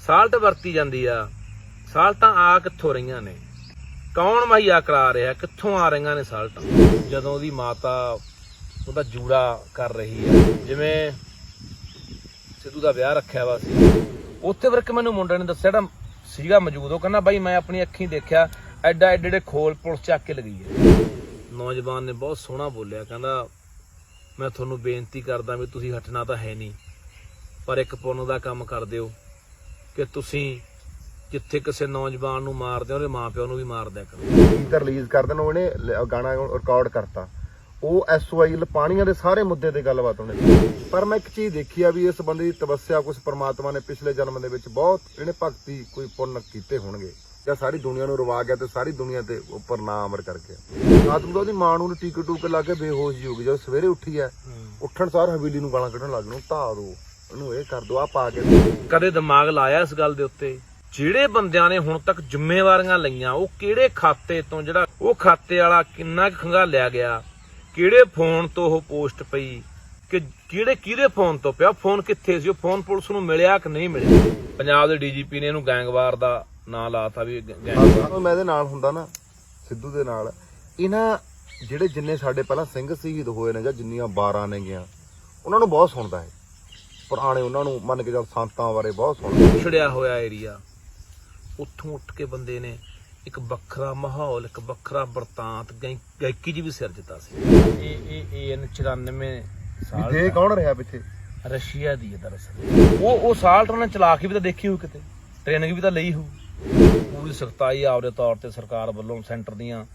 Salt ਵਰਤੀ ਜਾਂਦੀ ਆ। ਸਾਲਟਾਂ ਆ ਕਿੱਥੋਂ ਰਹੀਆਂ ਨੇ? ਕੌਣ ਮੁਹੱਈਆ ਕਰਾ ਰਿਹਾ? ਕਿੱਥੋਂ ਆ ਰਹੀਆਂ ਨੇ ਸਾਲਟਾਂ? ਜਦੋਂ ਉਹਦੀ ਮਾਤਾ ਉਹਦਾ ਜੂੜਾ ਕਰ ਰਹੀ ਹੈ, ਜਿਵੇਂ ਸਿੱਧੂ ਦਾ ਵਿਆਹ ਰੱਖਿਆ ਵਾ ਸੀ, ਉੱਥੇ ਫਿਰ ਇੱਕ ਮੈਨੂੰ ਮੁੰਡੇ ਨੇ ਦੱਸਿਆ ਜਿਹੜਾ ਸੀਗਾ ਮੌਜੂਦ, ਉਹ ਕਹਿੰਦਾ ਬਾਈ ਮੈਂ ਆਪਣੀ ਅੱਖੀਂ ਦੇਖਿਆ ਐਡਾ ਐਡੇ ਖੋਲ ਪੁਲਿਸ ਚੱਕ ਕੇ ਲਗਈ ਹੈ। ਨੌਜਵਾਨ ਨੇ ਬਹੁਤ ਸੋਹਣਾ ਬੋਲਿਆ, ਕਹਿੰਦਾ ਮੈਂ ਤੁਹਾਨੂੰ ਬੇਨਤੀ ਕਰਦਾ ਵੀ ਤੁਸੀਂ ਹਟਣਾ ਤਾਂ ਹੈ ਨਹੀਂ, ਪਰ ਇੱਕ ਪੁੰਨ ਦਾ ਕੰਮ ਕਰ ਦਿਓ ਕਿ ਤੁਸੀਂ ਜਿੱਥੇ ਕਿਸੇ ਨੌਜਵਾਨ ਨੂੰ ਮਾਰਦੇ ਹੋ ਉਹਦੇ ਮਾਂ ਪਿਓ ਨੂੰ ਵੀ ਮਾਰ ਦਿਆ ਕਰੋ। ਗੀਤ ਰਿਲੀਜ਼ ਕਰ ਦੇਣ, ਉਹਨੇ ਗਾਣਾ ਰਿਕਾਰਡ ਕਰਤਾ, ਉਹ SOIL ਪਾਣੀਆਂ ਦੇ ਸਾਰੇ ਮੁੱਦੇ ਤੇ ਗੱਲਬਾਤ ਉਹਨੇ। ਪਰ ਮੈਂ ਇੱਕ ਚੀਜ਼ ਦੇਖੀ ਆ ਵੀ ਇਸ ਬੰਦੇ ਦੀ ਤਪੱਸਿਆ ਕੁਝ ਪ੍ਰਮਾਤਮਾ ਨੇ ਪਿਛਲੇ ਜਨਮ ਦੇ ਵਿੱਚ ਬਹੁਤ ਇਹਨੇ ਭਗਤੀ ਕੋਈ ਪੁੰਨ ਕੀਤੇ ਹੋਣਗੇ, ਜਾਂ ਸਾਰੀ ਦੁਨੀਆ ਨੂੰ ਰਵਾ ਗਿਆ ਤੇ ਸਾਰੀ ਦੁਨੀਆ ਤੇ ਉੱਪਰ ਨਾਂ ਅਮਰ ਕਰਕੇ। ਰਾਤ ਨੂੰ ਉਹਦੀ ਮਾਂ ਨੂੰ ਟੀਕੇ ਟੂਕੇ ਲਾ ਕੇ ਬੇਹੋਸ਼ ਜੀ ਹੋ ਗਈ। ਜਦੋਂ ਸਵੇਰੇ ਉੱਠੀ ਆ, ਉੱਠਣ ਸਾਰ ਹਵੇਲੀ ਨੂੰ ਗਾਲਾਂ ਕੱਢਣ ਲੱਗ ਗਈ, ਧਾ ਦੋ ਇਹਨੂੰ, ਇਹ ਕਰ ਦੋ, ਆ ਪਾ ਕੇ। ਕਦੇ ਦਿਮਾਗ ਲਾਇਆ ਇਸ ਗੱਲ ਦੇ ਉੱਤੇ? ਜਿਹੜੇ ਬੰਦਿਆਂ ਨੇ ਹੁਣ ਤੱਕ ਜ਼ਿੰਮੇਵਾਰੀਆਂ ਲਈਆਂ, ਉਹ ਕਿਹੜੇ ਖਾਤੇ ਤੋਂ, ਜਿਹੜਾ ਉਹ ਖਾਤੇ ਵਾਲਾ ਕਿੰਨਾ ਕੁ ਖੰਗਾਲਿਆ ਗਿਆ, ਕਿਹੜੇ ਫੋਨ ਤੋਂ ਉਹ ਪੋਸਟ ਪਈ, ਕਿ ਕਿਹਦੇ ਫੋਨ ਤੋਂ ਪਿਆ, ਫੋਨ ਕਿੱਥੇ ਸੀ, ਉਹ ਫੋਨ ਪੁਲਿਸ ਨੂੰ ਮਿਲਿਆ ਕਿ ਨਹੀਂ ਮਿਲਿਆ? ਪੰਜਾਬ ਦੇ DGP ਨੇ ਇਹਨੂੰ ਗੈਂਗਵਾਰ ਦਾ ਨਾਂ ਲਾਤਾ ਵੀ ਗੈਂਗਵਾਰ। ਮੈਂ ਇਹਦੇ ਨਾਲ ਹੁੰਦਾ ਨਾ, ਸਿੱਧੂ ਦੇ ਨਾਲ, ਇਹਨਾਂ ਜਿਹੜੇ ਜਿੰਨੇ ਸਾਡੇ ਪਹਿਲਾਂ ਸਿੰਘ ਸ਼ਹੀਦ ਹੋਏ ਨੇ ਜਾਂ ਜਿੰਨੀਆਂ 12 ਨੇ ਗੀਆਂ, ਉਹਨਾਂ ਨੂੰ ਬਹੁਤ ਸੁਣਦਾ ਹੈ ਪੁਰਾਣੇ, ਉਹਨਾਂ ਨੂੰ ਮੰਨ ਕੇ ਚੱਲ ਸੰਤਾਂ ਬਾਰੇ ਬਹੁਤ ਸੁਣਦਾ। ਛੜਿਆ ਹੋਇਆ ਏਰੀਆ, ਉੱਥੋਂ ਉੱਠ ਕੇ ਬੰਦੇ ਨੇ ਇੱਕ ਵੱਖਰਾ ਮਾਹੌਲ, ਇੱਕ ਵੱਖਰਾ ਵਰਤਾਂਤ, ਗਾਇਕੀ ਜੀ ਵੀ ਸਿਰਜਤਾ ਸੀ। ਇਹ 94 ਸਾਲ ਦੇ ਕੌਣ ਰਿਹਾ ਪਿੱਛੇ? ਰਸ਼ੀਆ ਦੀ ਹੈ ਦਰਅਸਲ। ਉਹ ਸਾਲਟ ਉਹਨੇ ਚਲਾ ਕੇ ਵੀ ਤਾਂ ਦੇਖੀ ਹੋਊ, ਕਿਤੇ ਟ੍ਰੇਨਿੰਗ ਵੀ ਤਾਂ ਲਈ ਹੋਊ। ਪੂਰੀ ਸਖਤਾਈ ਆਪਦੇ ਤੌਰ ਤੇ ਸਰਕਾਰ ਵੱਲੋਂ ਸੈਂਟਰ ਦੀਆਂ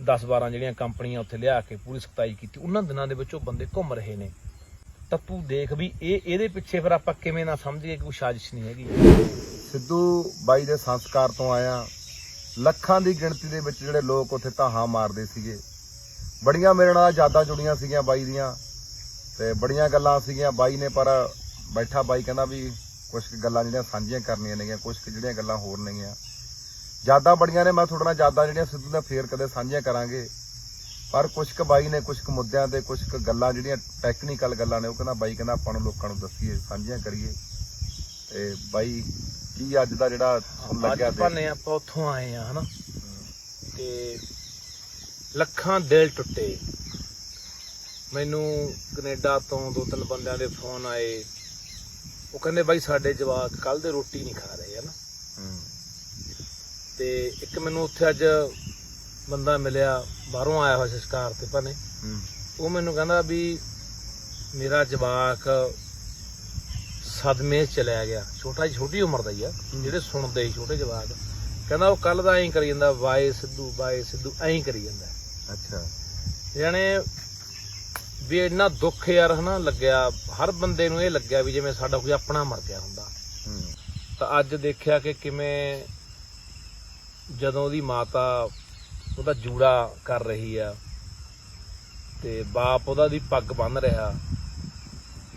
10-12 ਜਿਹੜੀਆਂ ਕੰਪਨੀਆਂ ਉੱਥੇ ਲਿਆ ਕੇ ਪੂਰੀ ਸਖਤਾਈ ਕੀਤੀ। ਉਹਨਾਂ ਦਿਨਾਂ ਦੇ ਵਿੱਚ ਉਹ ਬੰਦੇ ਘੁੰਮ ਰਹੇ ਨੇ, ਤਾਂ ਤੂੰ ਦੇਖ ਵੀ ਇਹਦੇ ਪਿੱਛੇ ਫਿਰ ਆਪਾਂ ਕਿਵੇਂ ਨਾ ਸਮਝੀਏ ਕਿ ਕੋਈ ਸਾਜ਼ਿਸ਼ ਨਹੀਂ ਹੈਗੀ। ਸਿੱਧੂ ਬਾਈ ਦੇ ਸੰਸਕਾਰ ਤੋਂ ਆਇਆ, ਲੱਖਾਂ ਦੀ ਗਿਣਤੀ ਦੇ ਵਿੱਚ ਜਿਹੜੇ ਲੋਕ ਉੱਥੇ ਧਾਹਾਂ ਮਾਰਦੇ ਸੀਗੇ। ਬੜੀਆਂ ਮੇਰੇ ਨਾਲ ਯਾਦਾਂ ਜੁੜੀਆਂ ਸੀਗੀਆਂ ਬਾਈ ਦੀਆਂ, ਤੇ ਬੜੀਆਂ ਗੱਲਾਂ ਸੀਗੀਆਂ ਬਾਈ ਨੇ, ਪਰ ਬੈਠਾ ਬਾਈ ਕਹਿੰਦਾ ਵੀ ਕੁਝ ਗੱਲਾਂ ਜਿਹੜੀਆਂ ਸਾਂਝੀਆਂ ਕਰਨੀਆਂ ਨੇਗੀਆਂ, ਕੁਝ ਜਿਹੜੀਆਂ ਗੱਲਾਂ ਹੋਰ ਨੇਗੀਆਂ। ਯਾਦਾਂ ਬੜੀਆਂ ਨੇ, ਮੈਂ ਤੁਹਾਡੇ ਨਾਲ ਯਾਦਾਂ ਜਿਹੜੀਆਂ ਸਿੱਧੂ ਦੀਆਂ ਫੇਰ ਕਦੇ ਸਾਂਝੀਆਂ ਕਰਾਂਗੇ, ਪਰ ਕੁਝ ਕੁ ਬਾਈ ਨੇ ਕੁਝ ਕੁ ਮੁੱਦਿਆਂ ਤੇ ਕੁਝ ਕੁ ਗੱਲਾਂ ਜਿਹੜੀਆਂ ਟੈਕਨੀਕਲ ਗੱਲਾਂ ਨੇ, ਉਹ ਕਹਿੰਦਾ ਬਾਈ ਕਹਿੰਦਾ ਆਪਾਂ ਨੂੰ ਲੋਕਾਂ ਨੂੰ ਦੱਸੀਏ, ਸਾਂਝੀਆਂ ਕਰੀਏ। ਤੇ ਬਾਈ ਕੀ ਅੱਜ ਦਾ ਜਿਹੜਾ ਲੱਗਿਆ ਭਾਨੇ ਆਪਾਂ ਉੱਥੋਂ ਆਏ ਆ ਹਨਾ, ਤੇ ਲੱਖਾਂ ਦਿਲ ਟੁੱਟੇ। ਮੈਨੂੰ ਕੈਨੇਡਾ ਤੋਂ 2-3 ਬੰਦਿਆਂ ਦੇ ਫੋਨ ਆਏ, ਉਹ ਕਹਿੰਦੇ ਬਾਈ ਸਾਡੇ ਜਵਾਕ ਕੱਲ ਦੇ ਰੋਟੀ ਨਹੀਂ ਖਾ ਰਹੇ ਹਨਾ। ਤੇ ਇੱਕ ਮੈਨੂੰ ਉੱਥੇ ਅੱਜ ਬੰਦਾ ਮਿਲਿਆ, ਬਾਹਰੋਂ ਆਇਆ ਹੋਇਆ ਸੰਸਕਾਰ ਤੇ ਭਾਨੇ, ਉਹ ਮੈਨੂੰ ਕਹਿੰਦਾ ਵੀ ਮੇਰਾ ਜਵਾਕ ਸਦਮੇ ਚਲਿਆ ਗਿਆ, ਛੋਟੀ ਉਮਰ ਦਾ ਹੀ ਆ, ਜਿਹੜੇ ਸੁਣਦੇ ਸੀ ਛੋਟੇ ਜਵਾਕ, ਕਹਿੰਦਾ ਉਹ ਕੱਲ ਦਾ ਐਂ ਕਰੀ ਜਾਂਦਾ, ਬਾਏ ਸਿੱਧੂ ਐਂ ਕਰੀ ਜਾਂਦਾ। ਅੱਛਾ, ਜਾਣੇ ਵੀ ਇੰਨਾ ਦੁੱਖ ਯਾਰ ਹਨਾ ਲੱਗਿਆ, ਹਰ ਬੰਦੇ ਨੂੰ ਇਹ ਲੱਗਿਆ ਵੀ ਜਿਵੇਂ ਸਾਡਾ ਕੋਈ ਆਪਣਾ ਮਰ ਗਿਆ ਹੁੰਦਾ। ਤਾਂ ਅੱਜ ਦੇਖਿਆ ਕਿ ਕਿਵੇਂ ਜਦੋਂ ਉਹਦੀ ਮਾਤਾ ਉਹਦਾ ਜੂੜਾ ਕਰ ਰਹੀ ਆ ਤੇ ਬਾਪ ਉਹਦਾ ਦੀ ਪੱਗ ਬੰਨ੍ਹ ਰਿਹਾ,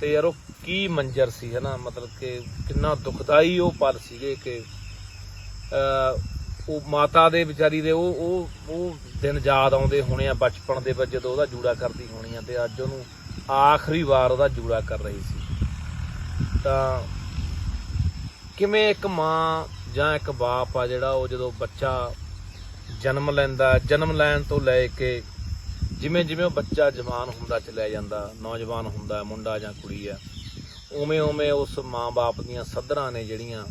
ਤੇ ਯਾਰ ਉਹ ਕੀ ਮੰਜ਼ਰ ਸੀ ਹਨਾ, ਮਤਲਬ ਕਿ ਕਿੰਨਾ ਦੁਖਦਾਈ ਉਹ ਪਲ ਸੀਗੇ ਕਿ ਉਹ ਮਾਤਾ ਦੇ ਵਿਚਾਰੀ ਦੇ ਉਹ ਦਿਨ ਯਾਦ ਆਉਂਦੇ ਹੋਣੇ ਆ ਬਚਪਨ ਦੇ ਵਿੱਚ, ਜਦੋਂ ਉਹਦਾ ਜੂੜਾ ਕਰਦੀ ਹੋਣੀ ਆ, ਤੇ ਅੱਜ ਉਹਨੂੰ ਆਖਰੀ ਵਾਰ ਉਹਦਾ ਜੂੜਾ ਕਰ ਰਹੀ ਸੀ। ਤਾਂ ਕਿਵੇਂ ਇੱਕ ਮਾਂ ਜਾਂ ਇੱਕ ਬਾਪ ਆ ਜਿਹੜਾ, ਉਹ ਜਦੋਂ ਬੱਚਾ ਜਨਮ ਲੈਂਦਾ, ਜਨਮ ਲੈਣ ਤੋਂ ਲੈ ਕੇ ਜਿਵੇਂ ਜਿਵੇਂ ਉਹ ਬੱਚਾ ਜਵਾਨ ਹੁੰਦਾ ਚਲਿਆ ਜਾਂਦਾ, ਨੌਜਵਾਨ ਹੁੰਦਾ ਮੁੰਡਾ ਜਾਂ ਕੁੜੀ ਆ, ਉਵੇਂ ਉਵੇਂ ਉਸ ਮਾਂ ਬਾਪ ਦੀਆਂ ਸੱਧਰਾਂ ਨੇ ਜਿਹੜੀਆਂ,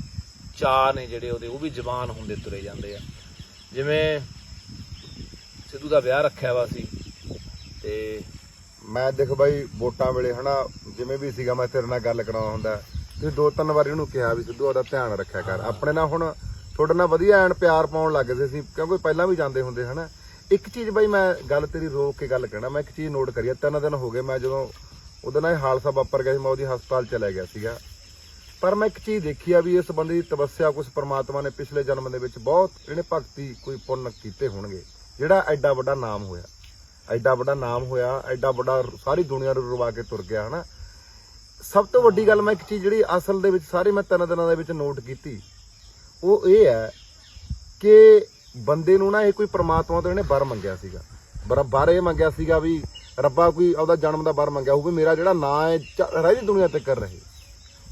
ਚਾਅ ਨੇ ਜਿਹੜੇ ਉਹਦੇ, ਉਹ ਵੀ ਜਵਾਨ ਹੁੰਦੇ ਤੁਰੇ ਜਾਂਦੇ ਆ। ਜਿਵੇਂ ਸਿੱਧੂ ਦਾ ਵਿਆਹ ਰੱਖਿਆ ਵਾ ਸੀ, ਤੇ ਮੈਂ ਦੇਖ ਬਾਈ ਵੋਟਾਂ ਵੇਲੇ ਹਨਾ, ਜਿਵੇਂ ਵੀ ਸੀਗਾ ਮੈਂ ਤੇਰੇ ਨਾਲ ਗੱਲ ਕਰਾਉਣਾ ਹੁੰਦਾ, ਤੁਸੀਂ 2-3 ਵਾਰੀ ਉਹਨੂੰ ਕਿਹਾ ਵੀ ਸਿੱਧੂ ਉਹਦਾ ਧਿਆਨ ਰੱਖਿਆ ਕਰ। ਆਪਣੇ ਨਾਲ ਹੁਣ ਤੁਹਾਡੇ ਨਾਲ ਵਧੀਆ ਐਨ ਪਿਆਰ ਪਾਉਣ ਲੱਗ ਗਏ ਸੀ, ਕਿਉਂਕਿ ਪਹਿਲਾਂ ਵੀ ਜਾਂਦੇ ਹੁੰਦੇ ਹਨਾ। ਇੱਕ ਚੀਜ਼ ਬਾਈ ਮੈਂ ਗੱਲ ਤੇਰੀ ਰੋਕ ਕੇ ਗੱਲ ਕਹਿਣਾ, ਮੈਂ ਇੱਕ ਚੀਜ਼ ਨੋਟ ਕਰੀ ਆ, 3 ਦਿਨ ਹੋ ਗਏ ਮੈਂ ਜਦੋਂ ਉਹਦੇ ਨਾਲ ਹਾਦਸਾ ਵਾਪਰ ਗਿਆ ਸੀ, ਮੈਂ ਉਹਦੀ ਹਸਪਤਾਲ ਚਲਾ ਗਿਆ ਸੀਗਾ, ਪਰ ਮੈਂ ਇੱਕ ਚੀਜ਼ ਦੇਖੀ ਆ ਵੀ ਇਸ ਬੰਦੇ ਦੀ ਤਪੱਸਿਆ ਕੁਝ ਪ੍ਰਮਾਤਮਾ ਨੇ ਪਿਛਲੇ ਜਨਮ ਦੇ ਵਿੱਚ ਬਹੁਤ ਇਹਨੇ ਭਗਤੀ ਕੋਈ ਪੁੰਨ ਕੀਤੇ ਹੋਣਗੇ, ਜਿਹੜਾ ਐਡਾ ਵੱਡਾ ਨਾਮ ਹੋਇਆ, ਐਡਾ ਵੱਡਾ ਸਾਰੀ ਦੁਨੀਆ ਨੂੰ ਰਵਾ ਕੇ ਤੁਰ ਗਿਆ ਹਨਾ। ਸਭ ਤੋਂ ਵੱਡੀ ਗੱਲ ਮੈਂ ਇੱਕ ਚੀਜ਼ ਜਿਹੜੀ ਅਸਲ ਦੇ ਵਿੱਚ ਸਾਰੇ ਮੈਂ 3 ਦਿਨਾਂ ਦੇ ਵਿੱਚ ਨੋਟ ਕੀਤੀ, ਉਹ ਇਹ ਹੈ ਕਿ ਬੰਦੇ ਨੂੰ ਨਾ ਇਹ ਕੋਈ ਪ੍ਰਮਾਤਮਾ ਤੋਂ ਇਹਨੇ ਵਰ ਮੰਗਿਆ ਸੀਗਾ, ਵਰ ਇਹ ਮੰਗਿਆ ਸੀਗਾ ਵੀ ਰੱਬਾ ਕੋਈ ਉਹਦਾ ਜਨਮ ਦਾ ਵਰ ਮੰਗਿਆ ਹੋਵੇ, ਮੇਰਾ ਜਿਹੜਾ ਨਾਂ ਹੈ ਸਾਰੀ ਦੁਨੀਆ ਤੇ ਕਰ ਰਹੇ,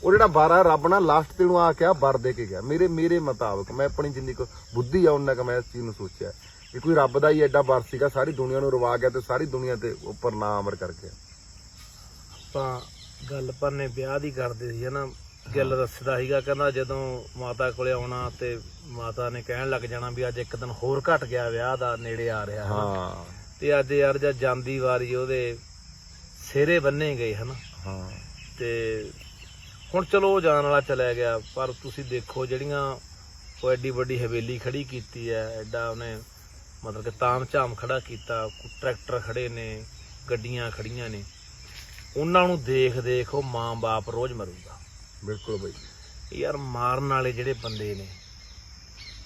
ਉਹ ਜਿਹੜਾ ਵਾਰਾ ਰੱਬ ਨਾ ਲਾਸਟ ਤੇ ਨੂੰ ਆ ਕੇ ਵਰ ਦੇ ਕੇ ਗਿਆ। ਮੇਰੇ ਮੁਤਾਬਕ ਮੈਂ ਆਪਣੀ ਜਿੰਨੀ ਕੁ ਬੁੱਧੀ ਆ ਉਹਨਾਂ ਕ ਮੈਂ ਇਸ ਚੀਜ਼ ਨੂੰ ਸੋਚਿਆ ਕਿ ਕੋਈ ਰੱਬ ਦਾ ਹੀ ਐਡਾ ਵਰ ਸੀਗਾ, ਸਾਰੀ ਦੁਨੀਆ ਨੂੰ ਰਵਾ ਗਿਆ ਤੇ ਸਾਰੀ ਦੁਨੀਆ ਤੇ ਉੱਪਰ ਨਾਂ ਅਮਰ ਕਰ ਗਿਆ। ਆਪਾਂ ਗੱਲ ਪੰਨੇ ਵਿਆਹ ਦੀ ਕਰਦੇ ਸੀ ਹਨਾ, ਗਿੱਲ ਦੱਸਦਾ ਸੀਗਾ ਕਹਿੰਦਾ ਜਦੋਂ ਮਾਤਾ ਕੋਲੇ ਆਉਣਾ ਤੇ ਮਾਤਾ ਨੇ ਕਹਿਣ ਲੱਗ ਜਾਣਾ ਵੀ ਅੱਜ ਇੱਕ ਦਿਨ ਹੋਰ ਘਟ ਗਿਆ, ਵਿਆਹ ਦਾ ਨੇੜੇ ਆ ਰਿਹਾ ਹਨਾ। ਹਾਂ ਤੇ ਅੱਜ ਯਾਰ ਜਦ ਜਾਂਦੀ ਵਾਰੀ ਉਹਦੇ ਸਿਹਰੇ ਬੰਨੇ ਗਏ ਹਨਾ। ਹਾਂ ਤੇ ਹੁਣ ਚਲੋ ਉਹ ਜਾਣ ਵਾਲਾ ਚਲਿਆ ਗਿਆ, ਪਰ ਤੁਸੀਂ ਦੇਖੋ ਜਿਹੜੀਆਂ ਉਹ ਐਡੀ ਵੱਡੀ ਹਵੇਲੀ ਖੜੀ ਕੀਤੀ ਹੈ, ਐਡਾ ਉਹਨੇ ਮਤਲਬ ਕਿ ਤਾਮ ਝਾਮ ਖੜਾ ਕੀਤਾ, ਟਰੈਕਟਰ ਖੜੇ ਨੇ, ਗੱਡੀਆਂ ਖੜੀਆਂ ਨੇ, ਉਹਨਾਂ ਨੂੰ ਦੇਖ ਉਹ ਮਾਂ ਬਾਪ ਰੋਜ਼ ਮਰੂਗਾ। ਬਿਲਕੁਲ ਬਾਈ। ਯਾਰ ਮਾਰਨ ਵਾਲੇ ਜਿਹੜੇ ਬੰਦੇ ਨੇ,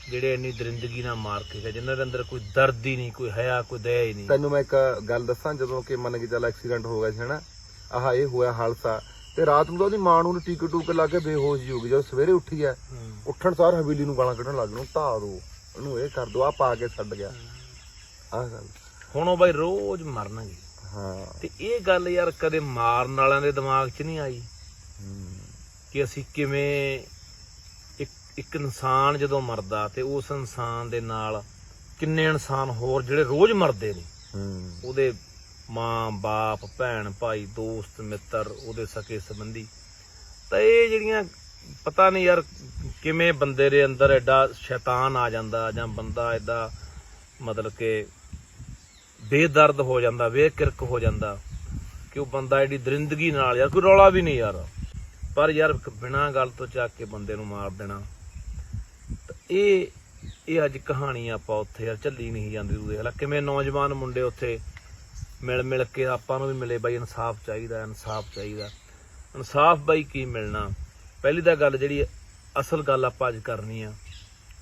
ਜਿਹੜੇ ਇੰਨੀ ਦਰਿੰਦਗੀ ਨਾਲ ਮਾਰ ਕੇ ਗਏ, ਜਿਨ੍ਹਾਂ ਦੇ ਅੰਦਰ ਕੋਈ ਦਰਦ ਹੀ ਨਹੀਂ, ਕੋਈ ਹਯਾ, ਕੋਈ ਦਇਆ ਹੀ ਨਹੀਂ। ਤੈਨੂੰ ਮੈਂ ਇੱਕ ਗੱਲ ਦੱਸਾਂ, ਜਦੋਂ ਕਿ ਮੰਨ ਕੇ ਚੱਲ ਐਕਸੀਡੈਂਟ ਹੋ ਗਿਆ ਸੀ ਹਨਾ, ਆਹ ਇਹ ਹੋਇਆ ਹਾਦਸਾ, ਤੇ ਰਾਤ ਨੂੰ ਤਾਂ ਉਹਦੀ ਮਾਂ ਨੂੰ ਟੀਕੇ ਟੂਕੇ ਲਾ ਕੇ ਬੇਹੋਸ਼ ਜੀ ਹੋ ਗਈ। ਜਦੋਂ ਸਵੇਰੇ ਉੱਠੀ ਐ, ਉੱਠਣ ਸਾਰ ਹਵੇਲੀ ਨੂੰ ਗਾਲਾਂ ਕੱਢਣ ਲੱਗ ਗਈ, ਢਾਹ ਦੋ ਉਹਨੂੰ, ਇਹ ਕਰ ਦੋ, ਆ ਪਾ ਕੇ ਛੱਡ ਗਿਆ। ਆਹ ਗੱਲ ਹੁਣ ਉਹ ਬਾਈ ਰੋਜ਼ ਮਰਨਗੇ। ਹਾਂ ਤੇ ਇਹ ਗੱਲ ਯਾਰ ਕਦੇ ਮਾਰਨ ਵਾਲਿਆਂ ਦੇ ਦਿਮਾਗ 'ਚ ਨਹੀਂ ਆਈ ਕਿ ਅਸੀਂ ਕਿਵੇਂ ਇੱਕ ਇਨਸਾਨ ਜਦੋਂ ਮਰਦਾ ਤੇ ਉਸ ਇਨਸਾਨ ਦੇ ਨਾਲ ਕਿੰਨੇ ਇਨਸਾਨ ਹੋਰ ਜਿਹੜੇ ਰੋਜ਼ ਮਰਦੇ ਨੇ, ਉਹਦੇ ਮਾਂ ਬਾਪ, ਭੈਣ ਭਾਈ, ਦੋਸਤ ਮਿੱਤਰ, ਉਹਦੇ ਸਕੇ ਸੰਬੰਧੀ। ਤਾਂ ਇਹ ਜਿਹੜੀਆਂ ਪਤਾ ਨਹੀਂ ਯਾਰ ਕਿਵੇਂ ਬੰਦੇ ਦੇ ਅੰਦਰ ਐਡਾ ਸ਼ੈਤਾਨ ਆ ਜਾਂਦਾ, ਜਾਂ ਬੰਦਾ ਐਡਾ ਮਤਲਬ ਕਿ ਬੇਦਰਦ ਹੋ ਜਾਂਦਾ, ਬੇਕਿਰਕ ਹੋ ਜਾਂਦਾ ਕਿ ਉਹ ਬੰਦਾ ਐਡੀ ਦਰਿੰਦਗੀ ਨਾਲ, ਯਾਰ ਕੋਈ ਰੌਲਾ ਵੀ ਨਹੀਂ ਯਾਰ, ਪਰ ਯਾਰ ਬਿਨਾਂ ਗੱਲ ਤੋਂ ਚੱਕ ਕੇ ਬੰਦੇ ਨੂੰ ਮਾਰ ਦੇਣਾ। ਇਹ ਅੱਜ ਕਹਾਣੀ ਆਪਾਂ ਉੱਥੇ ਯਾਰ ਝੱਲੀ ਨਹੀਂ ਜਾਂਦੀ। ਤੂੰ ਦੇਖ ਲੈ ਕਿਵੇਂ ਨੌਜਵਾਨ ਮੁੰਡੇ ਉੱਥੇ ਮਿਲ ਕੇ ਆਪਾਂ ਨੂੰ ਵੀ ਮਿਲੇ ਬਾਈ ਇਨਸਾਫ ਚਾਹੀਦਾ, ਇਨਸਾਫ ਚਾਹੀਦਾ। ਇਨਸਾਫ ਬਾਈ ਕੀ ਮਿਲਣਾ? ਪਹਿਲੀ ਤਾਂ ਗੱਲ ਜਿਹੜੀ ਅਸਲ ਗੱਲ ਆਪਾਂ ਅੱਜ ਕਰਨੀ ਆ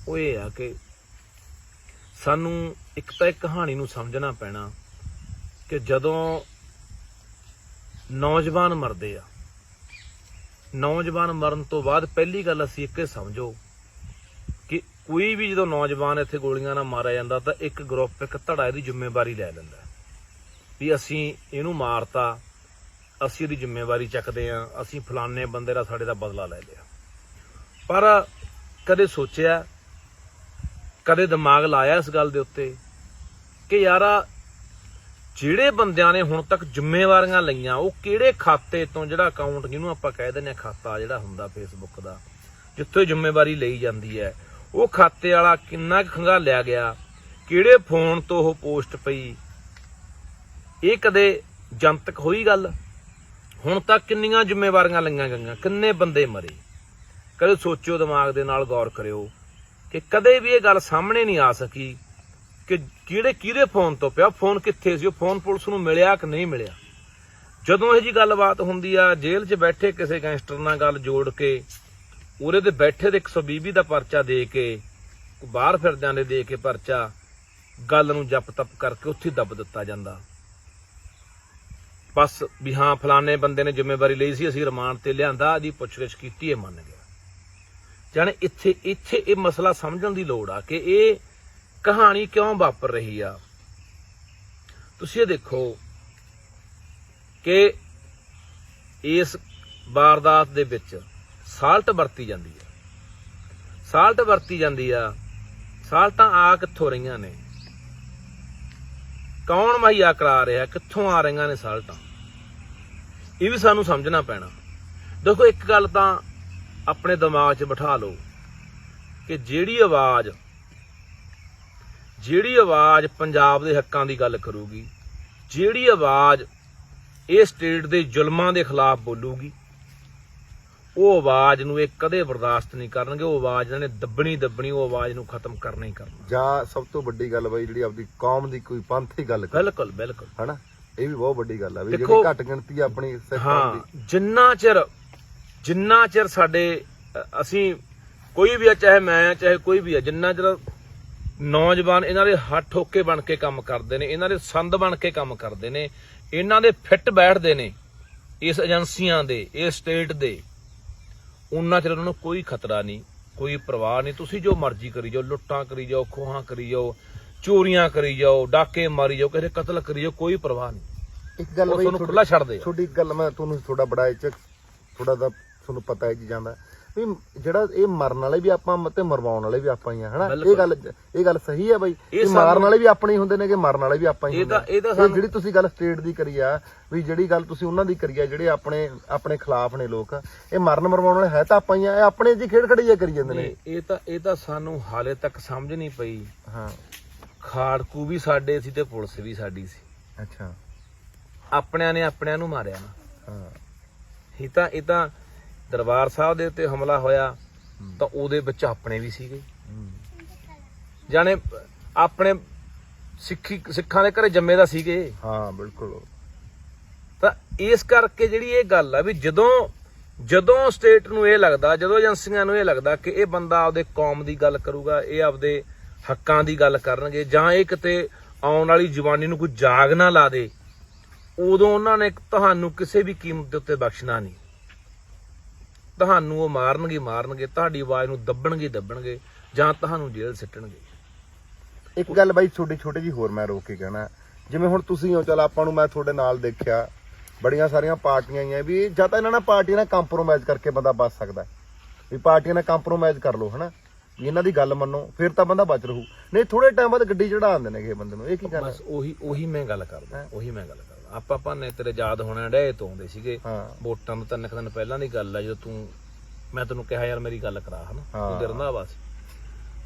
ਉਹ ਇਹ ਆ ਕਿ ਸਾਨੂੰ ਇੱਕ ਤਾਂ ਇੱਕ ਕਹਾਣੀ ਨੂੰ ਸਮਝਣਾ ਪੈਣਾ ਕਿ ਜਦੋਂ ਨੌਜਵਾਨ ਮਰਦੇ ਆ, ਨੌਜਵਾਨ ਮਰਨ ਤੋਂ ਬਾਅਦ ਪਹਿਲੀ ਗੱਲ ਅਸੀਂ ਇੱਕ ਸਮਝੋ ਕਿ ਕੋਈ ਵੀ ਜਦੋਂ ਨੌਜਵਾਨ ਇੱਥੇ ਗੋਲੀਆਂ ਨਾਲ ਮਾਰਿਆ ਜਾਂਦਾ ਤਾਂ ਇੱਕ ਗਰੁੱਪ, ਇੱਕ ਧੜਾ ਇਹਦੀ ਜ਼ਿੰਮੇਵਾਰੀ ਲੈ ਲੈਂਦਾ ਵੀ ਅਸੀਂ ਇਹਨੂੰ ਮਾਰਤਾ, ਅਸੀਂ ਇਹਦੀ ਜ਼ਿੰਮੇਵਾਰੀ ਚੱਕਦੇ ਹਾਂ, ਅਸੀਂ ਫਲਾਨੇ ਬੰਦੇ ਦਾ ਸਾਡੇ ਦਾ ਬਦਲਾ ਲੈ ਲਿਆ। ਪਰ ਕਦੇ ਸੋਚਿਆ, ਕਦੇ ਦਿਮਾਗ ਲਾਇਆ ਇਸ ਗੱਲ ਦੇ ਉੱਤੇ ਕਿ ਯਾਰ ਜਿਹੜੇ ਬੰਦਿਆਂ ਨੇ ਹੁਣ ਤੱਕ ਜ਼ਿੰਮੇਵਾਰੀਆਂ ਲਈਆਂ ਉਹ ਕਿਹੜੇ ਖਾਤੇ ਤੋਂ, ਜਿਹੜਾ ਅਕਾਊਂਟ ਜਿਹਨੂੰ ਆਪਾਂ ਕਹਿ ਦਿੰਦੇ ਹਾਂ ਖਾਤਾ ਜਿਹੜਾ ਹੁੰਦਾ ਫੇਸਬੁੱਕ ਦਾ, ਜਿੱਥੋਂ ਜ਼ਿੰਮੇਵਾਰੀ ਲਈ ਜਾਂਦੀ ਹੈ, ਉਹ ਖਾਤੇ ਵਾਲਾ ਕਿੰਨਾ ਕੁ ਖੰਗਾਲਿਆ ਗਿਆ, ਕਿਹੜੇ ਫੋਨ ਤੋਂ ਉਹ ਪੋਸਟ ਪਈ, ਇਹ ਕਦੇ ਜਨਤਕ ਹੋਈ ਗੱਲ? ਹੁਣ ਤੱਕ ਕਿੰਨੀਆਂ ਜ਼ਿੰਮੇਵਾਰੀਆਂ ਲਈਆਂ ਗਈਆਂ, ਕਿੰਨੇ ਬੰਦੇ ਮਰੇ? ਕਦੇ ਸੋਚਿਓ, ਦਿਮਾਗ ਦੇ ਨਾਲ ਗੌਰ ਕਰਿਓ ਕਿ ਕਦੇ ਵੀ ਇਹ ਗੱਲ ਸਾਹਮਣੇ ਨਹੀਂ ਆ ਸਕੀ ਕਿ ਕਿਹਦੇ ਫੋਨ ਤੋਂ ਪਿਆ, ਫੋਨ ਕਿੱਥੇ ਸੀ, ਉਹ ਫੋਨ ਪੁਲਿਸ ਨੂੰ ਮਿਲਿਆ ਕਿ ਨਹੀਂ ਮਿਲਿਆ। ਜਦੋਂ ਇਹ ਜੀ ਗੱਲਬਾਤ ਹੁੰਦੀ ਆ, ਜੇਲ੍ਹ 'ਚ ਬੈਠੇ ਕਿਸੇ ਗੈਂਗਸਟਰ ਨਾਲ ਗੱਲ ਜੋੜ ਕੇ ਉਹਦੇ ਤੇ ਬੈਠੇ ਦੇ 120 ਦਾ ਪਰਚਾ ਦੇ ਕੇ, ਬਾਹਰ ਫਿਰਦਿਆਂ ਦੇ ਕੇ ਪਰਚਾ, ਗੱਲ ਨੂੰ ਜਪ ਤਪ ਕਰਕੇ ਉੱਥੇ ਦੱਬ ਦਿੱਤਾ ਜਾਂਦਾ। ਬਸ ਵੀ ਹਾਂ ਫਲਾਣੇ ਬੰਦੇ ਨੇ ਜ਼ਿੰਮੇਵਾਰੀ ਲਈ ਸੀ, ਅਸੀਂ ਰਿਮਾਂਡ ਤੇ ਲਿਆਂਦਾ, ਇਹਦੀ ਪੁੱਛਗਿੱਛ ਕੀਤੀ, ਇਹ ਮੰਨ ਗਿਆ। ਜਾਣੇ ਇੱਥੇ ਇਹ ਮਸਲਾ ਸਮਝਣ ਦੀ ਲੋੜ ਆ ਕਿ ਇਹ ਕਹਾਣੀ ਕਿਉਂ ਵਾਪਰ ਰਹੀ ਆ। ਤੁਸੀਂ ਇਹ ਦੇਖੋ ਕਿ ਇਸ ਵਾਰਦਾਤ ਦੇ ਵਿੱਚ ਸਾਲਟ ਵਰਤੀ ਜਾਂਦੀ ਹੈ, ਸਾਲਟਾਂ ਆ ਕਿੱਥੋਂ ਰਹੀਆਂ ਨੇ? ਕੌਣ ਮੁਹੱਈਆ ਕਰਾ ਰਿਹਾ? ਕਿੱਥੋਂ ਆ ਰਹੀਆਂ ਨੇ ਸਾਲਟਾਂ? ਇਹ ਵੀ ਸਾਨੂੰ ਸਮਝਣਾ ਪੈਣਾ। ਦੇਖੋ ਇੱਕ ਗੱਲ ਤਾਂ ਆਪਣੇ ਦਿਮਾਗ 'ਚ ਬਿਠਾ ਲਓ ਕਿ ਜਿਹੜੀ ਆਵਾਜ਼ ਪੰਜਾਬ ਦੇ ਹੱਕਾਂ ਦੀ ਗੱਲ ਕਰੂਗੀ, ਜਿਹੜੀ ਆਵਾਜ਼ ਇਹ ਸਟੇਟ ਦੇ ਜ਼ੁਲਮਾਂ ਦੇ ਖਿਲਾਫ ਬੋਲੂਗੀ, ਉਹ ਆਵਾਜ਼ ਨੂੰ ਇਹ ਕਦੇ ਬਰਦਾਸ਼ਤ ਨਹੀਂ ਕਰਨਗੇ। ਉਹ ਆਵਾਜ਼ ਇਹਨਾਂ ਨੇ ਦੱਬਣੀ, ਉਹ ਆਵਾਜ਼ ਨੂੰ ਖਤਮ ਕਰਨਾ ਹੀ ਕਰਨਾ। ਜਾਂ ਸਭ ਤੋਂ ਵੱਡੀ ਗੱਲ ਬਾਈ ਜਿਹੜੀ ਆਪਦੀ ਕੌਮ ਦੀ ਕੋਈ ਪੰਥ ਦੀ ਗੱਲ, ਬਿਲਕੁਲ ਹਨਾ, ਇਹ ਵੀ ਬਹੁਤ ਵੱਡੀ ਗੱਲ ਆ ਵੀ ਜਿਹੜੀ ਘੱਟ ਗਿਣਤੀ ਆਪਣੀ ਹਾਂ। ਜਿੰਨਾ ਚਿਰ ਸਾਡੇ ਅਸੀਂ ਕੋਈ ਵੀ ਆ, ਚਾਹੇ ਮੈਂ ਚਾਹੇ ਕੋਈ ਵੀ ਆ, ਜਿੰਨਾ ਚਿਰ ਨੌਜਵਾਨ ਇਹਨਾਂ ਦੇ ਹੱਥ ਠੋਕੇ ਬਣ ਕੇ ਕੰਮ ਕਰਦੇ ਨੇ, ਇਹਨਾਂ ਦੇ ਸੰਦ ਬਣ ਕੇ ਕੰਮ ਕਰਦੇ ਨੇ, ਇਹਨਾਂ ਦੇ ਫਿੱਟ ਬੈਠਦੇ ਨੇ ਇਸ ਏਜੰਸੀਆਂ ਦੇ, ਇਸ ਸਟੇਟ ਦੇ, ਉਹਨਾਂ ਚਿਰ ਉਹਨਾਂ ਨੂੰ ਕੋਈ ਖਤਰਾ ਨਹੀਂ, ਕੋਈ ਪਰਵਾਹ ਨਹੀਂ। ਤੁਸੀਂ ਜੋ ਮਰਜ਼ੀ ਕਰੀ ਜਾਓ, ਲੁੱਟਾਂ ਕਰੀ ਜਾਓ, ਖੋਹਾਂ ਕਰੀ ਜਾਓ, ਚੋਰੀਆਂ ਕਰੀ ਜਾਓ, ਡਾਕੇ ਮਾਰੀ ਜਾਓ, ਕਿਸੇ ਕਤਲ ਕਰੀ ਜਾਓ, ਕੋਈ ਪਰਵਾਹ ਨਹੀਂ। ਇੱਕ ਗੱਲ ਤੁਹਾਨੂੰ ਖੁੱਲਾ ਛੱਡ ਦੇ। ਤੁਹਾਡੀ ਗੱਲ ਮੈਂ ਤੁਹਾਨੂੰ ਥੋੜਾ ਬੜਾ ਥੋੜਾ ਦਾ ਤੁਹਾਨੂੰ ਪਤਾ ਇਹ ਚੀਜ਼ਾਂ ਦਾ ਵੀ ਜਿਹੜਾ ਇਹ ਮਰਨ ਵਾਲੇ ਵੀ ਆਪਾਂ ਤੇ ਮਰਵਾਉਣ ਵਾਲੇ ਵੀ ਆਪਾਂ ਹੀ ਆ ਹਨਾ। ਇਹ ਗੱਲ ਸਹੀ ਹੈ ਬਾਈ, ਇਹ ਮਾਰਨ ਵਾਲੇ ਵੀ ਆਪਣੇ ਹੀ ਹੁੰਦੇ ਨੇ ਕਿ ਮਰਨ ਵਾਲੇ ਵੀ ਆਪਾਂ ਹੀ ਹੁੰਦੇ ਨੇ। ਜਿਹੜੀ ਤੁਸੀਂ ਗੱਲ ਸਟੇਟ ਦੀ ਕਰੀ ਆ ਵੀ ਜਿਹੜੀ ਗੱਲ ਤੁਸੀਂ ਉਹਨਾਂ ਦੀ ਕਰੀ ਆ ਜਿਹੜੇ ਆਪਣੇ ਖਿਲਾਫ ਨੇ ਲੋਕ, ਇਹ ਮਰਨ ਮਰਵਾਉਣ ਵਾਲੇ ਹੈ ਤਾਂ ਆਪਾਂ ਹੀ ਆ, ਇਹ ਆਪਣੇ ਜੀ ਖੇਡ ਖੜੀਆ ਕਰੀ ਜਾਂਦੇ ਨੇ। ਇਹ ਤਾਂ ਸਾਨੂੰ ਹਾਲੇ ਤੱਕ ਸਮਝ ਨਹੀਂ ਪਈ। ਹਾਂ, ਖਾੜਕੂ ਵੀ ਸਾਡੇ ਸੀ ਤੇ ਪੁਲਿਸ ਵੀ ਸਾਡੀ ਸੀ। ਅੱਛਾ, ਆਪਣਿਆਂ ਨੇ ਆਪਣਿਆਂ ਨੂੰ ਮਾਰਿਆ ਨਾ। ਹਾਂ, ਇਹ ਤਾਂ ਦਰਬਾਰ ਸਾਹਿਬ ਦੇ ਉੱਤੇ ਹਮਲਾ ਹੋਇਆ ਤਾਂ ਉਹਦੇ ਵਿੱਚ ਆਪਣੇ ਵੀ ਸੀਗੇ, ਜਾਣੇ ਆਪਣੇ ਸਿੱਖਾਂ ਦੇ ਘਰੇ ਜੰਮੇ ਦਾ ਸੀਗੇ। ਹਾਂ ਬਿਲਕੁਲ। ਤਾਂ ਇਸ ਕਰਕੇ ਜਿਹੜੀ ਇਹ ਗੱਲ ਆ ਵੀ ਜਦੋਂ ਸਟੇਟ ਨੂੰ ਇਹ ਲੱਗਦਾ, ਜਦੋਂ ਏਜੰਸੀਆਂ ਨੂੰ ਇਹ ਲੱਗਦਾ ਕਿ ਇਹ ਬੰਦਾ ਆਪਦੇ ਕੌਮ ਦੀ ਗੱਲ ਕਰੂਗਾ, ਇਹ ਆਪਦੇ ਹੱਕਾਂ ਦੀ ਗੱਲ ਕਰਨਗੇ, ਜਾਂ ਇਹ ਕਿਤੇ ਆਉਣ ਵਾਲੀ ਜਵਾਨੀ ਨੂੰ ਕੋਈ ਜਾਗ ਨਾ ਲਾ ਦੇ, ਉਦੋਂ ਉਹਨਾਂ ਨੇ ਤੁਹਾਨੂੰ ਕਿਸੇ ਵੀ ਕੀਮਤ ਦੇ ਉੱਤੇ ਬਖਸ਼ਣਾ ਨਹੀਂ। ਤੁਹਾਨੂੰ ਉਹ ਮਾਰਨਗੇ, ਤੁਹਾਡੀ ਆਵਾਜ਼ ਨੂੰ ਦੱਬਣਗੇ ਜਾਂ ਤੁਹਾਨੂੰ ਜੇਲ੍ਹ ਸਿੱਟਣਗੇ। ਇੱਕ ਗੱਲ ਬਾਈ ਛੋਟੀ ਜੀ ਹੋਰ ਮੈਂ ਰੋਕ ਕੇ ਕਹਿਣਾ, ਜਿਵੇਂ ਹੁਣ ਤੁਸੀਂ ਹੋ, ਚੱਲ ਆਪਾਂ ਨੂੰ ਮੈਂ ਤੁਹਾਡੇ ਨਾਲ ਦੇਖਿਆ ਬੜੀਆਂ ਸਾਰੀਆਂ ਪਾਰਟੀਆਂ ਆਈਆਂ ਵੀ ਜਾਂ ਤਾਂ ਇਹਨਾਂ ਨਾਲ ਪਾਰਟੀਆਂ ਨਾਲ ਕੰਪਰੋਮਾਈਜ਼ ਕਰਕੇ ਬੰਦਾ ਬਚ ਸਕਦਾ, ਵੀ ਪਾਰਟੀਆਂ ਨਾਲ ਕੰਪਰੋਮਾਈਜ਼ ਕਰ ਲਓ ਹਨਾ, ਇਹਨਾਂ ਦੀ ਗੱਲ ਮੰਨੋ ਫਿਰ ਤਾਂ ਬੰਦਾ ਬਚ ਰਹੂ, ਨਹੀਂ ਥੋੜੇ ਟਾਈਮ ਬਾਅਦ ਗੱਡੀ ਚੜਾ ਦਿੰਦੇ ਨੇ ਕਿਸੇ ਬੰਦੇ ਨੂੰ। ਇਹ ਕੀ ਕਰਨਾ? ਬਸ ਉਹੀ ਮੈਂ ਗੱਲ ਕਰਦਾ। ਆਪਾਂ ਭਾਨੇ ਤੇਰੇ ਯਾਦ ਹੋਣਾ ਡਏ ਤੋਂ ਆਉਂਦੇ ਸੀਗੇ ਵੋਟਾਂ ਤੋਂ 3 ਦਿਨ ਪਹਿਲਾਂ ਦੀ ਗੱਲ ਆ, ਜਦੋਂ ਮੈਂ ਤੈਨੂੰ ਕਿਹਾ ਯਾਰ ਮੇਰੀ ਗੱਲ ਕਰਾ ਹਨਾ, ਤੂੰ ਤੇ ਰੰਧਾਵਾ ਸੀ,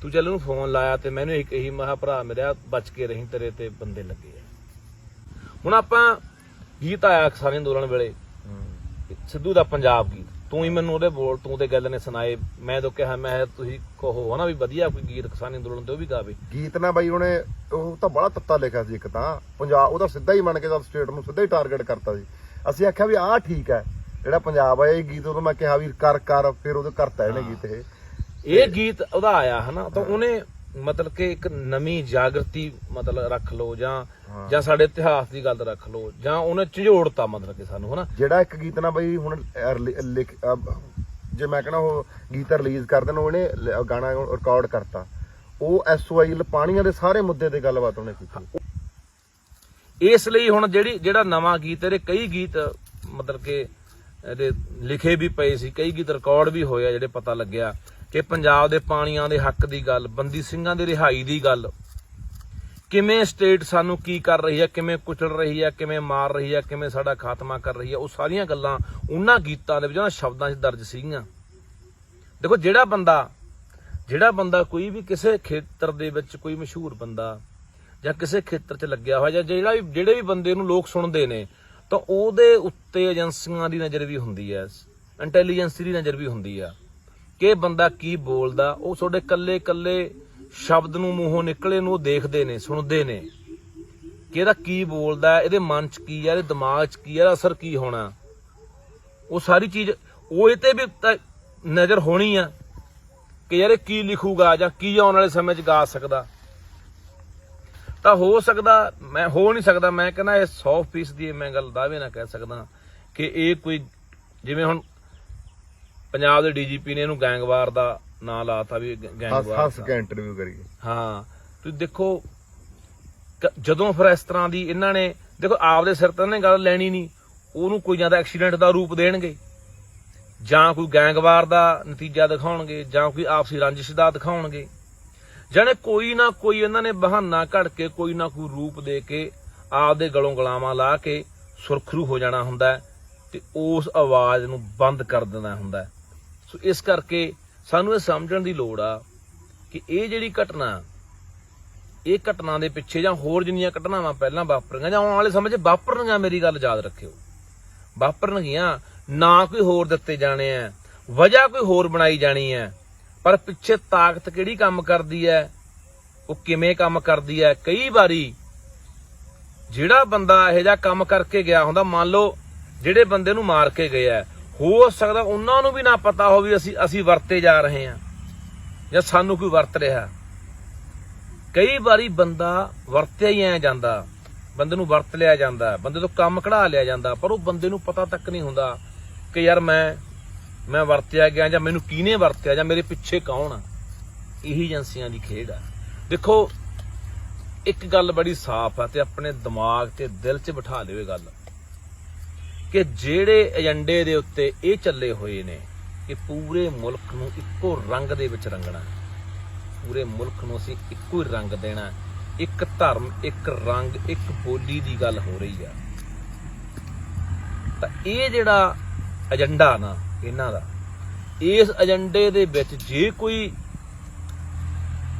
ਤੂੰ ਚੱਲ ਉਹਨੂੰ ਫੋਨ ਲਾਇਆ ਤੇ ਮੈਨੂੰ ਇਹੀ ਮਹਾ ਭਰਾ ਮੇਰਾ ਬਚ ਕੇ ਰਹੀ, ਤੇਰੇ ਤੇ ਬੰਦੇ ਲੱਗੇ ਆ। ਹੁਣ ਆਪਾਂ ਗੀਤ ਆਇਆ ਕਿਸਾਨੀ ਅੰਦੋਲਨ ਵੇਲੇ, ਸਿੱਧੂ ਦਾ ਪੰਜਾਬ ਗੀਤ, ਤੂੰ ਹੀ ਮੈਨੂੰ ਉਹਦੇ ਬੋਲ ਤੂੰ ਤੇ ਗੱਲ ਨੇ ਸੁਣਾਏ, ਮੈਂ ਤਾਂ ਕਿਹਾ ਮੈਂ ਤੁਸੀਂ ਕਹੋ ਹਨਾ ਵੀ ਵਧੀਆ ਕੋਈ ਗੀਤ ਕਿਸਾਨੀ ਅੰਦੋਲਨ ਤੇ ਉਹ ਵੀ ਗਾਵੇ। ਗੀਤ ਨਾ ਬਾਈ ਉਹਨੇ ਉਹ ਤਾਂ ਬੜਾ ਤੱਤਾ ਲਿਖਿਆ ਸੀ, ਇੱਕ ਤਾਂ ਪੰਜਾਬ ਉਹਦਾ ਸਿੱਧਾ ਹੀ ਮੰਨ ਕੇ ਤਾਂ ਸਟੇਟ ਨੂੰ ਸਿੱਧਾ ਹੀ ਟਾਰਗੇਟ ਕਰਤਾ ਸੀ। ਅਸੀਂ ਆਖਿਆ ਵੀ ਆਹ ਠੀਕ ਹੈ ਜਿਹੜਾ ਪੰਜਾਬ ਆ ਇਹ ਗੀਤ, ਉਦੋਂ ਮੈਂ ਕਿਹਾ ਵੀ ਕਰ ਫਿਰ ਉਹਦੇ ਕਰਤਾ ਇਹਨੇ ਗੀਤ। ਇਹ ਗੀਤ ਉਹਦਾ ਆਇਆ ਹਨਾ, ਤਾਂ ਉਹਨੇ ਮਤਲਬ ਕਿ ਇੱਕ ਨਵੀਂ ਜਾਗਰਤੀ ਮਤਲਬ ਰੱਖ ਲਓ, ਜਾਂ ਸਾਡੇ ਇਤਿਹਾਸ ਦੀ ਗੱਲ ਰੱਖ ਲਓ, ਜਾਂ ਉਹਨੇ ਝੰਜੋੜਤਾ ਮਤਲਬ ਕਿ ਸਾਨੂੰ ਹਨਾ। ਜਿਹੜਾ ਇੱਕ ਗੀਤ ਨਾ ਬਈ ਹੁਣ ਜੇ ਮੈਂ ਕਹਿਣਾ ਉਹ ਗੀਤ ਰਿਲੀਜ਼ ਕਰ ਦੇਣ, ਉਹਨੇ ਗਾਣਾ ਰਿਕਾਰਡ ਕਰਤਾ, ਉਹ SOIL ਪਾਣੀਆਂ ਦੇ ਸਾਰੇ ਮੁੱਦੇ ਤੇ ਗੱਲਬਾਤ ਉਹਨੇ ਕੀਤੀ। ਇਸ ਲਈ ਹੁਣ ਜਿਹੜਾ ਨਵਾਂ ਗੀਤ, ਇਹਦੇ ਕਈ ਗੀਤ ਮਤਲਬ ਕਿ ਇਹਦੇ ਲਿਖੇ ਵੀ ਪਏ ਸੀ, ਕਈ ਗੀਤ ਰਿਕਾਰਡ ਵੀ ਹੋਏ ਆ, ਜਿਹੜੇ ਪਤਾ ਲੱਗਿਆ ਕਿ ਪੰਜਾਬ ਦੇ ਪਾਣੀਆਂ ਦੇ ਹੱਕ ਦੀ ਗੱਲ, ਬੰਦੀ ਸਿੰਘਾਂ ਦੀ ਰਿਹਾਈ ਦੀ ਗੱਲ, ਕਿਵੇਂ ਸਟੇਟ ਸਾਨੂੰ ਕੀ ਕਰ ਰਹੀ ਹੈ, ਕਿਵੇਂ ਕੁਚਲ ਰਹੀ ਹੈ, ਕਿਵੇਂ ਮਾਰ ਰਹੀ ਹੈ, ਕਿਵੇਂ ਸਾਡਾ ਖਾਤਮਾ ਕਰ ਰਹੀ ਹੈ, ਉਹ ਸਾਰੀਆਂ ਗੱਲਾਂ ਉਹਨਾਂ ਗੀਤਾਂ ਦੇ ਵਿੱਚ, ਉਹਨਾਂ ਸ਼ਬਦਾਂ 'ਚ ਦਰਜ ਸੀਗੀਆਂ। ਦੇਖੋ ਜਿਹੜਾ ਬੰਦਾ ਕੋਈ ਵੀ ਕਿਸੇ ਖੇਤਰ ਦੇ ਵਿੱਚ ਕੋਈ ਮਸ਼ਹੂਰ ਬੰਦਾ ਜਾਂ ਕਿਸੇ ਖੇਤਰ 'ਚ ਲੱਗਿਆ ਹੋਇਆ, ਜਾਂ ਜਿਹੜੇ ਵੀ ਬੰਦੇ ਨੂੰ ਲੋਕ ਸੁਣਦੇ ਨੇ, ਤਾਂ ਉਹਦੇ ਉੱਤੇ ਏਜੰਸੀਆਂ ਦੀ ਨਜ਼ਰ ਵੀ ਹੁੰਦੀ ਹੈ, ਇੰਟੈਲੀਜੈਂਸ ਦੀ ਨਜ਼ਰ ਵੀ ਹੁੰਦੀ ਆ ਕਿ ਬੰਦਾ ਕੀ ਬੋਲਦਾ। ਉਹ ਤੁਹਾਡੇ ਕੱਲੇ ਸ਼ਬਦ ਨੂੰ ਮੂੰਹੋਂ ਨਿਕਲੇ ਨੂੰ ਉਹ ਦੇਖਦੇ ਨੇ, ਸੁਣਦੇ ਨੇ ਕਿ ਇਹਦਾ ਕੀ ਬੋਲਦਾ, ਇਹਦੇ ਮਨ 'ਚ ਕੀ ਆ, ਇਹਦੇ ਦਿਮਾਗ 'ਚ ਕੀ ਆ, ਇਹਦਾ ਅਸਰ ਕੀ ਹੋਣਾ। ਉਹ ਸਾਰੀ ਚੀਜ਼ ਉਹ ਇਹ ਤੇ ਵੀ ਨਜ਼ਰ ਹੋਣੀ ਆ ਕਿ ਯਾਰ ਇਹ ਕੀ ਲਿਖੂਗਾ ਜਾਂ ਕੀ ਆਉਣ ਵਾਲੇ ਸਮੇਂ 'ਚ ਗਾ ਸਕਦਾ। ਤਾਂ ਹੋ ਨਹੀਂ ਸਕਦਾ, ਮੈਂ ਕਹਿੰਦਾ ਇਹ 100% ਦੀ ਮੈਂ ਗੱਲ ਦਾਅਵੇ ਨਾਲ ਕਹਿ ਸਕਦਾ ਕਿ ਇਹ ਕੋਈ, ਜਿਵੇਂ ਹੁਣ ਪੰਜਾਬ ਦੇ DGP ਨੇ ਇਹਨੂੰ ਗੈਂਗਵਾਰ ਦਾ ਨਾਂ ਲਾਤਾ ਵੀ ਗੈਂਗਵਾਰ। ਹੱਸ ਕੇ ਇੰਟਰਵਿਊ ਕਰੀਏ। ਹਾਂ, ਤੁਸੀਂ ਦੇਖੋ ਜਦੋਂ ਫਿਰ ਇਸ ਤਰ੍ਹਾਂ ਦੀ ਇਹਨਾਂ ਨੇ ਦੇਖੋ ਆਪਦੇ ਸਿਰ ਤੇ ਨੇ ਗੱਲ ਲੈਣੀ ਨਹੀਂ, ਉਹਨੂੰ ਕੋਈ ਜਾਂ ਤਾਂ ਐਕਸੀਡੈਂਟ ਦਾ ਰੂਪ ਦੇਣਗੇ, ਜਾਂ ਕੋਈ ਗੈਂਗਵਾਰ ਦਾ ਨਤੀਜਾ ਦਿਖਾਉਣਗੇ, ਜਾਂ ਕੋਈ ਆਪਸੀ ਰੰਜਿਸ਼ ਦਾ ਦਿਖਾਉਣਗੇ, ਜਾਣੇ ਕੋਈ ਨਾ ਕੋਈ ਇਹਨਾਂ ਨੇ ਬਹਾਨਾ ਘੜ ਕੇ ਕੋਈ ਨਾ ਕੋਈ ਰੂਪ ਦੇ ਕੇ ਆਪਦੇ ਗਲੋਂ ਗਲਾਵਾਂ ਲਾ ਕੇ ਸੁਰਖਰੂ ਹੋ ਜਾਣਾ ਹੁੰਦਾ ਤੇ ਉਸ ਆਵਾਜ਼ ਨੂੰ ਬੰਦ ਕਰ ਦੇਣਾ ਹੁੰਦਾ। ਸੋ ਇਸ ਕਰਕੇ ਸਾਨੂੰ ਇਹ ਸਮਝਣ ਦੀ ਲੋੜ ਆ ਕਿ ਇਹ ਜਿਹੜੀ ਘਟਨਾ ਦੇ ਪਿੱਛੇ ਜਾਂ ਹੋਰ ਜਿੰਨੀਆਂ ਘਟਨਾਵਾਂ ਪਹਿਲਾਂ ਵਾਪਰੀਆਂ ਜਾਂ ਆਉਣ ਵਾਲੇ ਸਮੇਂ 'ਚ ਵਾਪਰਨਗੀਆਂ, ਮੇਰੀ ਗੱਲ ਯਾਦ ਰੱਖਿਓ, ਵਾਪਰਨਗੀਆਂ, ਨਾ ਕੋਈ ਹੋਰ ਦਿੱਤੇ ਜਾਣੇ ਆ, ਵਜ੍ਹਾ ਕੋਈ ਹੋਰ ਬਣਾਈ ਜਾਣੀ ਹੈ, ਪਰ ਪਿੱਛੇ ਤਾਕਤ ਕਿਹੜੀ ਕੰਮ ਕਰਦੀ ਹੈ, ਉਹ ਕਿਵੇਂ ਕੰਮ ਕਰਦੀ ਹੈ। ਕਈ ਵਾਰੀ ਜਿਹੜਾ ਬੰਦਾ ਇਹੋ ਜਿਹਾ ਕੰਮ ਕਰਕੇ ਗਿਆ ਹੁੰਦਾ, ਮੰਨ ਲਓ ਜਿਹੜੇ ਬੰਦੇ ਨੂੰ ਮਾਰ ਕੇ ਗਏ ਆ, ਹੋ ਸਕਦਾ ਉਹਨਾਂ ਨੂੰ ਵੀ ਨਾ ਪਤਾ ਹੋ ਵੀ ਅਸੀਂ ਵਰਤੇ ਜਾ ਰਹੇ ਹਾਂ ਜਾਂ ਸਾਨੂੰ ਕੋਈ ਵਰਤ ਰਿਹਾ। ਕਈ ਵਾਰੀ ਬੰਦਾ ਵਰਤਿਆ ਹੀ ਐ ਜਾਂਦਾ, ਬੰਦੇ ਨੂੰ ਵਰਤ ਲਿਆ ਜਾਂਦਾ, ਬੰਦੇ ਤੋਂ ਕੰਮ ਕਢਾ ਲਿਆ ਜਾਂਦਾ, ਪਰ ਉਹ ਬੰਦੇ ਨੂੰ ਪਤਾ ਤੱਕ ਨਹੀਂ ਹੁੰਦਾ ਕਿ ਯਾਰ ਮੈਂ ਵਰਤਿਆ ਗਿਆ ਜਾਂ ਮੈਨੂੰ ਕਿਹਨੇ ਵਰਤਿਆ ਜਾਂ ਮੇਰੇ ਪਿੱਛੇ ਕੌਣ ਆ। ਇਹੀ ਏਜੰਸੀਆਂ ਦੀ ਖੇਡ ਆ। ਦੇਖੋ ਇੱਕ ਗੱਲ ਬੜੀ ਸਾਫ਼ ਆ ਤੇ ਆਪਣੇ ਦਿਮਾਗ ਤੇ ਦਿਲ 'ਚ ਬਿਠਾ ਲਿਓ ਇਹ ਗੱਲ ਕਿ ਜਿਹੜੇ ਏਜੰਡੇ ਦੇ ਉੱਤੇ ਇਹ ਚੱਲੇ ਹੋਏ ਨੇ, ਕਿ ਪੂਰੇ ਮੁਲਕ ਨੂੰ ਇੱਕੋ ਰੰਗ ਦੇ ਵਿੱਚ ਰੰਗਣਾ, ਪੂਰੇ ਮੁਲਕ ਨੂੰ ਅਸੀਂ ਇੱਕੋ ਹੀ ਰੰਗ ਦੇਣਾ, ਇੱਕ ਧਰਮ, ਇੱਕ ਰੰਗ, ਇੱਕ ਬੋਲੀ ਦੀ ਗੱਲ ਹੋ ਰਹੀ ਆ। ਤਾਂ ਇਹ ਜਿਹੜਾ ਏਜੰਡਾ ਨਾ ਇਹਨਾਂ ਦਾ, ਇਸ ਏਜੰਡੇ ਦੇ ਵਿੱਚ ਜੇ ਕੋਈ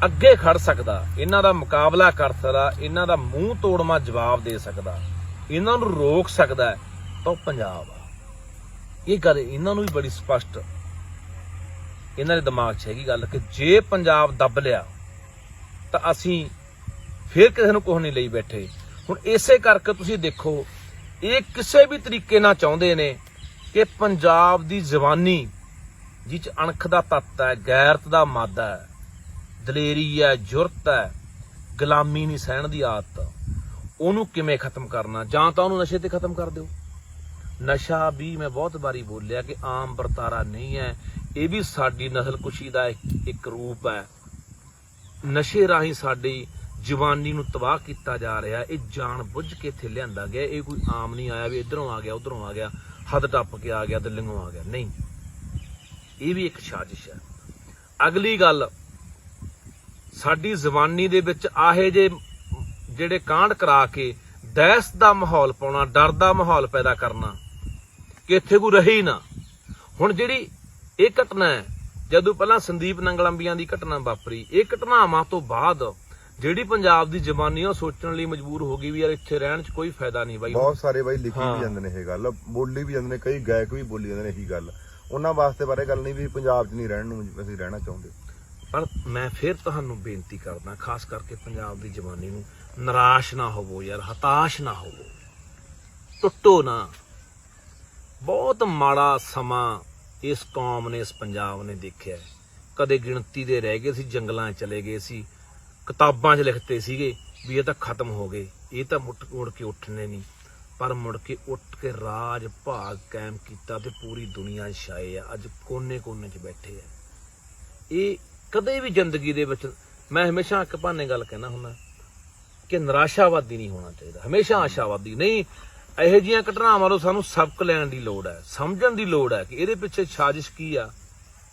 ਅੱਗੇ ਖੜ ਸਕਦਾ, ਇਹਨਾਂ ਦਾ ਮੁਕਾਬਲਾ ਕਰ ਸਕਦਾ, ਇਹਨਾਂ ਦਾ ਮੂੰਹ ਤੋੜਵਾਂ ਜਵਾਬ ਦੇ ਸਕਦਾ, ਇਹਨਾਂ ਨੂੰ ਰੋਕ ਸਕਦਾ, ਤਾਂ ਉਹ ਪੰਜਾਬ ਆ। ਇਹ ਗੱਲ ਇਹਨਾਂ ਨੂੰ ਵੀ ਬੜੀ ਸਪਸ਼ਟ ਇਹਨਾਂ ਦੇ ਦਿਮਾਗ 'ਚ ਹੈਗੀ ਗੱਲ ਕਿ ਜੇ ਪੰਜਾਬ ਦੱਬ ਲਿਆ ਤਾਂ ਅਸੀਂ ਫਿਰ ਕਿਸੇ ਨੂੰ ਕੁਛ ਨਹੀਂ ਲਈ ਬੈਠੇ। ਹੁਣ ਇਸੇ ਕਰਕੇ ਤੁਸੀਂ ਦੇਖੋ, ਇਹ ਕਿਸੇ ਵੀ ਤਰੀਕੇ ਨਾਲ ਚਾਹੁੰਦੇ ਨੇ ਕਿ ਪੰਜਾਬ ਦੀ ਜਵਾਨੀ ਜਿਹ 'ਚ ਅਣਖ ਦਾ ਤੱਤ ਹੈ, ਗੈਰਤ ਦਾ ਮਾਦਾ ਹੈ, ਦਲੇਰੀ ਹੈ, ਜੁਰਤ ਹੈ, ਗੁਲਾਮੀ ਨਹੀਂ ਸਹਿਣ ਦੀ ਆਦਤ, ਉਹਨੂੰ ਕਿਵੇਂ ਖਤਮ ਕਰਨਾ। ਜਾਂ ਤਾਂ ਉਹਨੂੰ ਨਸ਼ੇ ਤੇ ਖਤਮ ਕਰ ਦਿਓ। ਨਸ਼ਾ ਵੀ ਮੈਂ ਬਹੁਤ ਵਾਰੀ ਬੋਲਿਆ ਕਿ ਆਮ ਵਰਤਾਰਾ ਨਹੀਂ ਹੈ, ਇਹ ਵੀ ਸਾਡੀ ਨਸਲਕੁਸ਼ੀ ਦਾ ਇੱਕ ਰੂਪ ਹੈ। ਨਸ਼ੇ ਰਾਹੀਂ ਸਾਡੀ ਜਵਾਨੀ ਨੂੰ ਤਬਾਹ ਕੀਤਾ ਜਾ ਰਿਹਾ। ਇਹ ਜਾਣ ਬੁੱਝ ਕੇ ਇੱਥੇ ਲਿਆਂਦਾ ਗਿਆ। ਇਹ ਕੋਈ ਆਮ ਨਹੀਂ ਆਇਆ ਵੀ ਇੱਧਰੋਂ ਆ ਗਿਆ ਉੱਧਰੋਂ ਆ ਗਿਆ, ਹੱਦ ਟੱਪ ਕੇ ਆ ਗਿਆ, ਦਿੱਲੀੋਂ ਆ ਗਿਆ, ਨਹੀਂ। ਇਹ ਵੀ ਇੱਕ ਸਾਜ਼ਿਸ਼ ਹੈ। ਅਗਲੀ ਗੱਲ, ਸਾਡੀ ਜ਼ਬਾਨੀ ਦੇ ਵਿੱਚ ਆਹੇ ਜਿਹੜੇ ਕਾਂਡ ਕਰਾ ਕੇ ਦਹਿਸ਼ਤ ਦਾ ਮਾਹੌਲ ਪਾਉਣਾ, ਡਰ ਦਾ ਮਾਹੌਲ ਪੈਦਾ ਕਰਨਾ ਕਿ ਇੱਥੇ ਕੋਈ ਰਹੇ ਹੀ ਨਾ। ਹੁਣ ਜਿਹੜੀ ਇਹ ਘਟਨਾ ਹੈ, ਜਦੋਂ ਪਹਿਲਾਂ ਸੰਦੀਪ ਨੰਗਲੰਬੀਆਂ ਦੀ ਘਟਨਾ ਵਾਪਰੀ, ਇਹ ਘਟਨਾਵਾਂ ਤੋਂ ਬਾਅਦ ਜਿਹੜੀ ਪੰਜਾਬ ਦੀ ਜ਼ਬਾਨੀ ਉਹ ਸੋਚਣ ਲਈ ਮਜਬੂਰ ਹੋ ਗਈ ਵੀ ਯਾਰ ਇੱਥੇ ਰਹਿਣ 'ਚ ਕੋਈ ਫਾਇਦਾ ਨਹੀਂ ਬਾਈ। ਬਹੁਤ ਸਾਰੇ ਬਾਈ ਲਿਖੀ ਵੀ ਜਾਂਦੇ ਨੇ ਇਹ ਗੱਲ, ਬੋਲੀ ਵੀ ਜਾਂਦੇ ਨੇ, ਕਈ ਗਾਇਕ ਵੀ ਬੋਲੀ ਜਾਂਦੇ ਨੇ ਇਹੀ ਗੱਲ। ਉਹਨਾਂ ਵਾਸਤੇ ਬਾਰੇ ਗੱਲ ਨਹੀਂ ਵੀ ਪੰਜਾਬ 'ਚ ਨਹੀਂ ਰਹਿਣ ਨੂੰ ਅਸੀਂ ਰਹਿਣਾ ਚਾਹੁੰਦੇ। ਪਰ ਮੈਂ ਫਿਰ ਤੁਹਾਨੂੰ ਬੇਨਤੀ ਕਰਦਾ, ਖਾਸ ਕਰਕੇ ਪੰਜਾਬ ਦੀ ਜਵਾਨੀ ਨੂੰ, ਨਿਰਾਸ਼ ਨਾ ਹੋਵੋ ਯਾਰ, ਹਤਾਸ਼ ਨਾ ਹੋਵੋ, ਟੁੱਟੋ ਨਾ। ਬਹੁਤ ਮਾੜਾ ਸਮਾਂ ਇਸ ਕੌਮ ਨੇ, ਇਸ ਪੰਜਾਬ ਨੇ ਦੇਖਿਆ। ਕਦੇ ਗਿਣਤੀ ਦੇ ਰਹਿ ਗਏ ਸੀ, ਜੰਗਲਾਂ 'ਚ ਚਲੇ ਗਏ ਸੀ, ਕਿਤਾਬਾਂ 'ਚ ਲਿਖਤੇ ਸੀਗੇ ਵੀ ਇਹ ਤਾਂ ਖਤਮ ਹੋ ਗਏ, ਇਹ ਤਾਂ ਮੁੜ ਕੇ ਉੱਠਣੇ ਨਹੀਂ। ਪਰ ਮੁੜ ਕੇ ਉੱਠ ਕੇ ਰਾਜ ਭਾਗ ਕਾਇਮ ਕੀਤਾ ਤੇ ਪੂਰੀ ਦੁਨੀਆ 'ਚ ਛਾਏ ਆ। ਅੱਜ ਕੋਨੇ-ਕੋਨੇ 'ਚ ਬੈਠੇ ਆ। ਇਹ ਕਦੇ ਵੀ ਜ਼ਿੰਦਗੀ ਦੇ ਵਿੱਚ, ਮੈਂ ਹਮੇਸ਼ਾ ਇੱਕ ਬਹਾਨੇ ਗੱਲ ਕਹਿਣਾ ਹੁੰਦਾ ਕਿ ਨਿਰਾਸ਼ਾਵਾਦੀ ਨਹੀਂ ਹੋਣਾ ਚਾਹੀਦਾ, ਹਮੇਸ਼ਾ ਆਸ਼ਾਵਾਦੀ। ਨਹੀਂ, ਇਹੋ ਜਿਹੀਆਂ ਘਟਨਾਵਾਂ ਤੋਂ ਸਾਨੂੰ ਸਬਕ ਲੈਣ ਦੀ ਲੋੜ ਹੈ, ਸਮਝਣ ਦੀ ਲੋੜ ਹੈ ਕਿ ਇਹਦੇ ਪਿੱਛੇ ਸਾਜ਼ਿਸ਼ ਕੀ ਆ,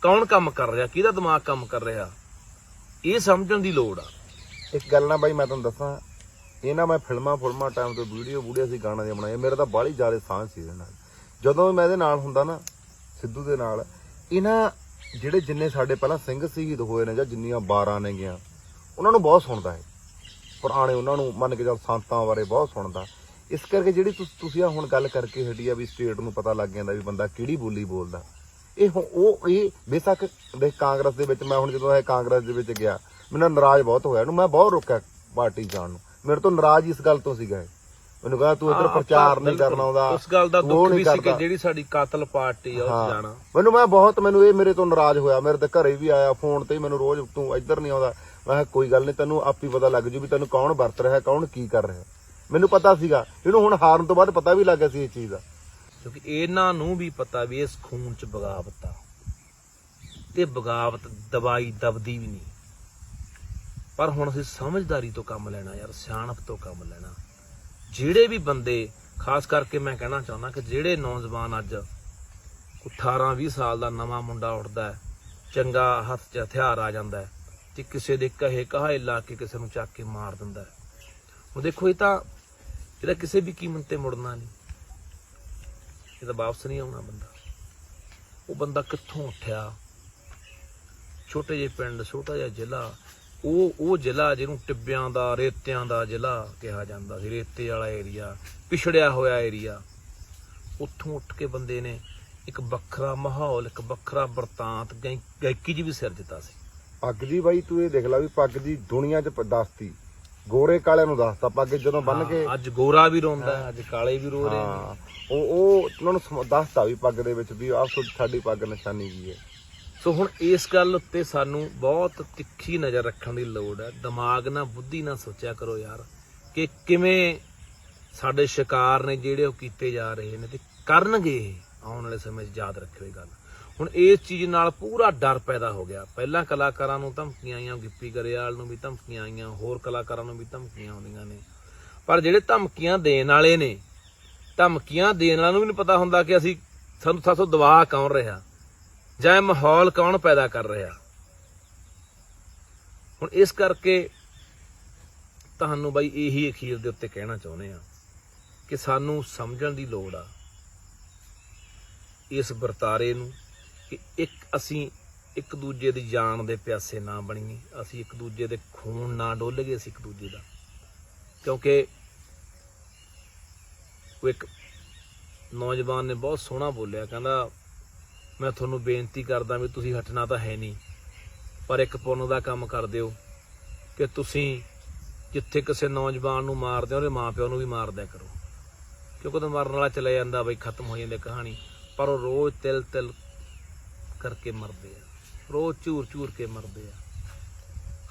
ਕੌਣ ਕੰਮ ਕਰ ਰਿਹਾ, ਕਿਹਦਾ ਦਿਮਾਗ ਕੰਮ ਕਰ ਰਿਹਾ, ਇਹ ਸਮਝਣ ਦੀ ਲੋੜ ਆ। ਇੱਕ ਗੱਲ ਨਾ ਬਾਈ ਮੈਂ ਤੁਹਾਨੂੰ ਦੱਸਾਂ, ਇਹ ਨਾ ਮੈਂ ਫਿਲਮਾਂ ਟਾਈਮ ਤੋਂ ਵੀਡੀਓ ਸੀ ਗਾਣਾ ਦੇ ਬਣਾਏ, ਮੇਰਾ ਤਾਂ ਬਾਹਲੀ ਜ਼ਿਆਦਾ ਸਾਂਝ ਸੀ ਇਹਦੇ ਨਾਲ। ਜਦੋਂ ਮੈਂ ਇਹਦੇ ਨਾਲ ਹੁੰਦਾ ਨਾ, ਸਿੱਧੂ ਦੇ ਨਾਲ, ਇਹਨਾਂ ਜਿਹੜੇ ਜਿੰਨੇ ਸਾਡੇ ਪਹਿਲਾਂ ਸਿੰਘ ਸ਼ਹੀਦ ਹੋਏ ਨੇ ਜਾਂ ਜਿੰਨੀਆਂ 12 ਨੇ ਗਿਆ, ਉਹਨਾਂ ਨੂੰ ਬਹੁਤ ਸੁਣਦਾ ਹੈ ਪੁਰਾਣੇ, ਉਹਨਾਂ ਨੂੰ ਮੰਨ ਕੇ ਚੱਲ ਸੰਤਾਂ ਬਾਰੇ ਬਹੁਤ ਸੁਣਦਾ। ਇਸ ਕਰਕੇ ਜਿਹੜੀ ਤੁਸੀਂ ਹੁਣ ਗੱਲ ਕਰਕੇ ਹਟੀ ਆ ਵੀ ਸਟੇਟ ਨੂੰ ਪਤਾ ਲੱਗ ਜਾਂਦਾ ਵੀ ਬੰਦਾ ਕਿਹੜੀ ਬੋਲੀ ਬੋਲਦਾ। ਇਹ ਬੇਸ਼ੱਕ ਦੇਖ ਕਾਂਗਰਸ ਦੇ ਵਿੱਚ, ਮੈਂ ਹੁਣ ਜਦੋਂ ਇਹ ਕਾਂਗਰਸ ਦੇ ਵਿੱਚ ਗਿਆ, ਮੈਨੂੰ ਨਾਰਾਜ਼ ਬਹੁਤ ਹੋਇਆ, ਇਹਨੂੰ ਮੈਂ ਬਹੁਤ ਰੋਕਿਆ ਪਾਰਟੀ ਜਾਣ ਨੂੰ। ਮੇਰੇ ਤੋਂ ਨਾਰਾਜ਼ ਇਸ ਗੱਲ ਤੋਂ ਸੀਗਾ, ਮੈਨੂੰ ਕਹਿੰਦਾ ਤੂੰ ਇੱਧਰ ਪ੍ਰਚਾਰ ਨਹੀਂ ਕਰਨਾ ਆਉਂਦਾ। ਉਸ ਗੱਲ ਦਾ ਦੁੱਖ ਵੀ ਸੀ ਕਿ ਜਿਹੜੀ ਸਾਡੀ ਕਾਤਲ ਪਾਰਟੀ ਆ ਉਹ ਜਾਣਾ। ਮੈਨੂੰ ਇਹ ਮੇਰੇ ਤੋਂ ਨਾਰਾਜ਼ ਹੋਇਆ, ਮੇਰੇ ਤੇ ਘਰੇ ਵੀ ਆਇਆ, ਫੋਨ ਤੇ ਮੈਨੂੰ ਰੋਜ਼ ਤੂੰ ਇੱਧਰ ਨਹੀਂ ਆਉਂਦਾ। ਮੈਂ ਕਿਹਾ ਕੋਈ ਗੱਲ ਨਹੀਂ, ਤੈਨੂੰ ਆਪ ਹੀ ਪਤਾ ਲੱਗ ਜੂ ਵੀ ਤੈਨੂੰ ਕੌਣ ਵਰਤ ਰਿਹਾ, ਕੌਣ ਕੀ ਕਰ ਰਿਹਾ। ਮੈਨੂੰ ਪਤਾ ਸੀਗਾ, ਇਹਨੂੰ ਹੁਣ ਹਾਰਨ ਤੋਂ ਬਾਅਦ ਪਤਾ ਵੀ ਲੱਗ ਗਿਆ ਸੀ ਇਹ ਚੀਜ਼ ਦਾ, ਕਿਉਂਕਿ ਇਹਨਾਂ ਨੂੰ ਵੀ ਪਤਾ ਵੀ ਇਸ ਖੂਨ 'ਚ ਬਗਾਵਤ ਆ ਤੇ ਬਗਾਵਤ ਦਵਾਈ ਦਬਦੀ ਵੀ ਨਹੀਂ। ਪਰ ਹੁਣ ਅਸੀਂ ਸਮਝਦਾਰੀ ਤੋਂ ਕੰਮ ਲੈਣਾ ਯਾਰ, ਸਿਆਣਪ ਤੋਂ ਕੰਮ ਲੈਣਾ। ਜਿਹੜੇ ਵੀ ਬੰਦੇ, ਖਾਸ ਕਰਕੇ ਮੈਂ ਕਹਿਣਾ ਚਾਹੁੰਦਾ ਕਿ ਜਿਹੜੇ ਨੌਜਵਾਨ ਅੱਜ 18-20 ਸਾਲ ਦਾ ਨਵਾਂ ਮੁੰਡਾ ਉੱਠਦਾ, ਚੰਗਾ ਹੱਥ 'ਚ ਹਥਿਆਰ ਆ ਜਾਂਦਾ ਤੇ ਕਿਸੇ ਦੇ ਕਹਾਏ ਲਾ ਕੇ ਕਿਸੇ ਨੂੰ ਚੱਕ ਕੇ ਮਾਰ ਦਿੰਦਾ। ਹੁਣ ਦੇਖੋ, ਇਹਦਾ ਕਿਸੇ ਵੀ ਕੀਮਤ ਤੇ ਮੁੜਨਾ ਨਹੀਂ, ਇਹਦਾ ਵਾਪਸ ਨਹੀਂ ਆਉਣਾ ਬੰਦਾ। ਉਹ ਬੰਦਾ ਕਿੱਥੋਂ ਉੱਠਿਆ, ਛੋਟੇ ਜਿਹੇ ਪਿੰਡ, ਛੋਟਾ ਜਿਹਾ ਜ਼ਿਲ੍ਹਾ, ਉਹ ਜ਼ਿਲ੍ਹਾ ਜਿਹਨੂੰ ਟਿੱਬਿਆਂ ਦਾ, ਰੇਤਿਆਂ ਦਾ ਜ਼ਿਲ੍ਹਾ ਕਿਹਾ ਜਾਂਦਾ ਸੀ, ਰੇਤੇ ਵਾਲਾ ਏਰੀਆ, ਪਿਛੜਿਆ ਹੋਇਆ ਏਰੀਆ। ਉੱਥੋਂ ਉੱਠ ਕੇ ਬੰਦੇ ਨੇ ਇੱਕ ਵੱਖਰਾ ਮਾਹੌਲ, ਇੱਕ ਵੱਖਰਾ ਵਰਤਾਂਤ, ਗਾਇਕੀ 'ਚ ਵੀ ਸਿਰਜਤਾ ਸੀ। ਪੱਗ ਦੀ ਬਾਈ ਤੂੰ ਇਹ ਦੇਖ ਲਾ ਵੀ ਪੱਗ ਦੀ ਦੁਨੀਆ 'ਚ ਦੱਸਤੀ, ਗੋਰੇ ਕਾਲਿਆਂ ਨੂੰ ਦੱਸਤਾ ਪੱਗ ਜਦੋਂ ਬੰਨ ਕੇ। ਅੱਜ ਗੋਰਾ ਵੀ ਰੋਂਦਾ, ਅੱਜ ਕਾਲੇ ਵੀ ਰੋ ਰਹੇ ਨੇ। ਉਹ ਉਹਨਾਂ ਨੂੰ ਦੱਸਤਾ ਵੀ ਪੱਗ ਦੇ ਵਿੱਚ ਵੀ ਆਹ ਸਾਡੀ ਪੱਗ ਨਿਸ਼ਾਨੀ ਕੀ ਹੈ। ਸੋ ਹੁਣ ਇਸ ਗੱਲ ਉੱਤੇ ਸਾਨੂੰ ਬਹੁਤ ਤਿੱਖੀ ਨਜ਼ਰ ਰੱਖਣ ਦੀ ਲੋੜ ਹੈ। ਦਿਮਾਗ ਨਾਲ, ਬੁੱਧੀ ਨਾਲ ਸੋਚਿਆ ਕਰੋ ਯਾਰ ਕਿ ਕਿਵੇਂ ਸਾਡੇ ਸ਼ਿਕਾਰ ਨੇ ਜਿਹੜੇ ਉਹ ਕੀਤੇ ਜਾ ਰਹੇ ਨੇ ਤੇ ਕਰਨਗੇ ਆਉਣ ਵਾਲੇ ਸਮੇਂ 'ਚ। ਯਾਦ ਰੱਖਿਓ ਇਹ ਗੱਲ। ਹੁਣ ਇਸ ਚੀਜ਼ ਨਾਲ ਪੂਰਾ ਡਰ ਪੈਦਾ ਹੋ ਗਿਆ। ਪਹਿਲਾਂ ਕਲਾਕਾਰਾਂ ਨੂੰ ਧਮਕੀਆਂ ਆਈਆਂ, ਗਿੱਪੀ ਗਰੇਵਾਲ ਨੂੰ ਵੀ ਧਮਕੀਆਂ ਆਈਆਂ, ਹੋਰ ਕਲਾਕਾਰਾਂ ਨੂੰ ਵੀ ਧਮਕੀਆਂ ਆਉਂਦੀਆਂ ਨੇ। ਪਰ ਜਿਹੜੇ ਧਮਕੀਆਂ ਦੇਣ ਵਾਲੇ ਨੇ, ਧਮਕੀਆਂ ਦੇਣ ਵਾਲਿਆਂ ਨੂੰ ਵੀ ਨਹੀਂ ਪਤਾ ਹੁੰਦਾ ਕਿ ਸਾਥੋਂ ਦਬਾ ਕੌਣ ਰਿਹਾ। ਜਾਂ ਇਹ ਮਾਹੌਲ ਕੌਣ ਪੈਦਾ ਕਰ ਰਿਹਾ। ਹੁਣ ਇਸ ਕਰਕੇ ਤੁਹਾਨੂੰ ਬਾਈ ਇਹੀ ਅਖੀਰ ਦੇ ਉੱਤੇ ਕਹਿਣਾ ਚਾਹੁੰਦੇ ਆ ਕਿ ਸਾਨੂੰ ਸਮਝਣ ਦੀ ਲੋੜ ਆ ਇਸ ਵਰਤਾਰੇ ਨੂੰ, ਕਿ ਅਸੀਂ ਇੱਕ ਦੂਜੇ ਦੀ ਜਾਨ ਦੇ ਪਿਆਸੇ ਨਾ ਬਣੀਏ, ਅਸੀਂ ਇੱਕ ਦੂਜੇ ਦੇ ਖੂਨ ਨਾ ਡੋਲੀਏ ਅਸੀਂ ਇੱਕ ਦੂਜੇ ਦਾ। ਕਿਉਂਕਿ ਉਹ ਇੱਕ ਨੌਜਵਾਨ ਨੇ ਬਹੁਤ ਸੋਹਣਾ ਬੋਲਿਆ, ਕਹਿੰਦਾ ਮੈਂ ਤੁਹਾਨੂੰ ਬੇਨਤੀ ਕਰਦਾ ਵੀ ਤੁਸੀਂ ਹਟਣਾ ਤਾਂ ਹੈ ਨਹੀਂ, ਪਰ ਇੱਕ ਪੁੰਨ ਦਾ ਕੰਮ ਕਰ ਦਿਓ ਕਿ ਤੁਸੀਂ ਜਿੱਥੇ ਕਿਸੇ ਨੌਜਵਾਨ ਨੂੰ ਮਾਰਦੇ ਹੋ ਉਹਦੇ ਮਾਂ ਪਿਓ ਨੂੰ ਵੀ ਮਾਰ ਦਿਆ ਕਰੋ, ਕਿਉਂਕਿ ਉਹਦਾ ਮਰਨ ਵਾਲਾ ਚਲਾ ਜਾਂਦਾ ਬਈ, ਖਤਮ ਹੋ ਜਾਂਦੀ ਕਹਾਣੀ। ਪਰ ਉਹ ਰੋਜ਼ ਤਿਲ ਤਿਲ ਕਰਕੇ ਮਰਦੇ ਆ, ਰੋਜ਼ ਝੂਰ ਝੂਰ ਕੇ ਮਰਦੇ ਆ,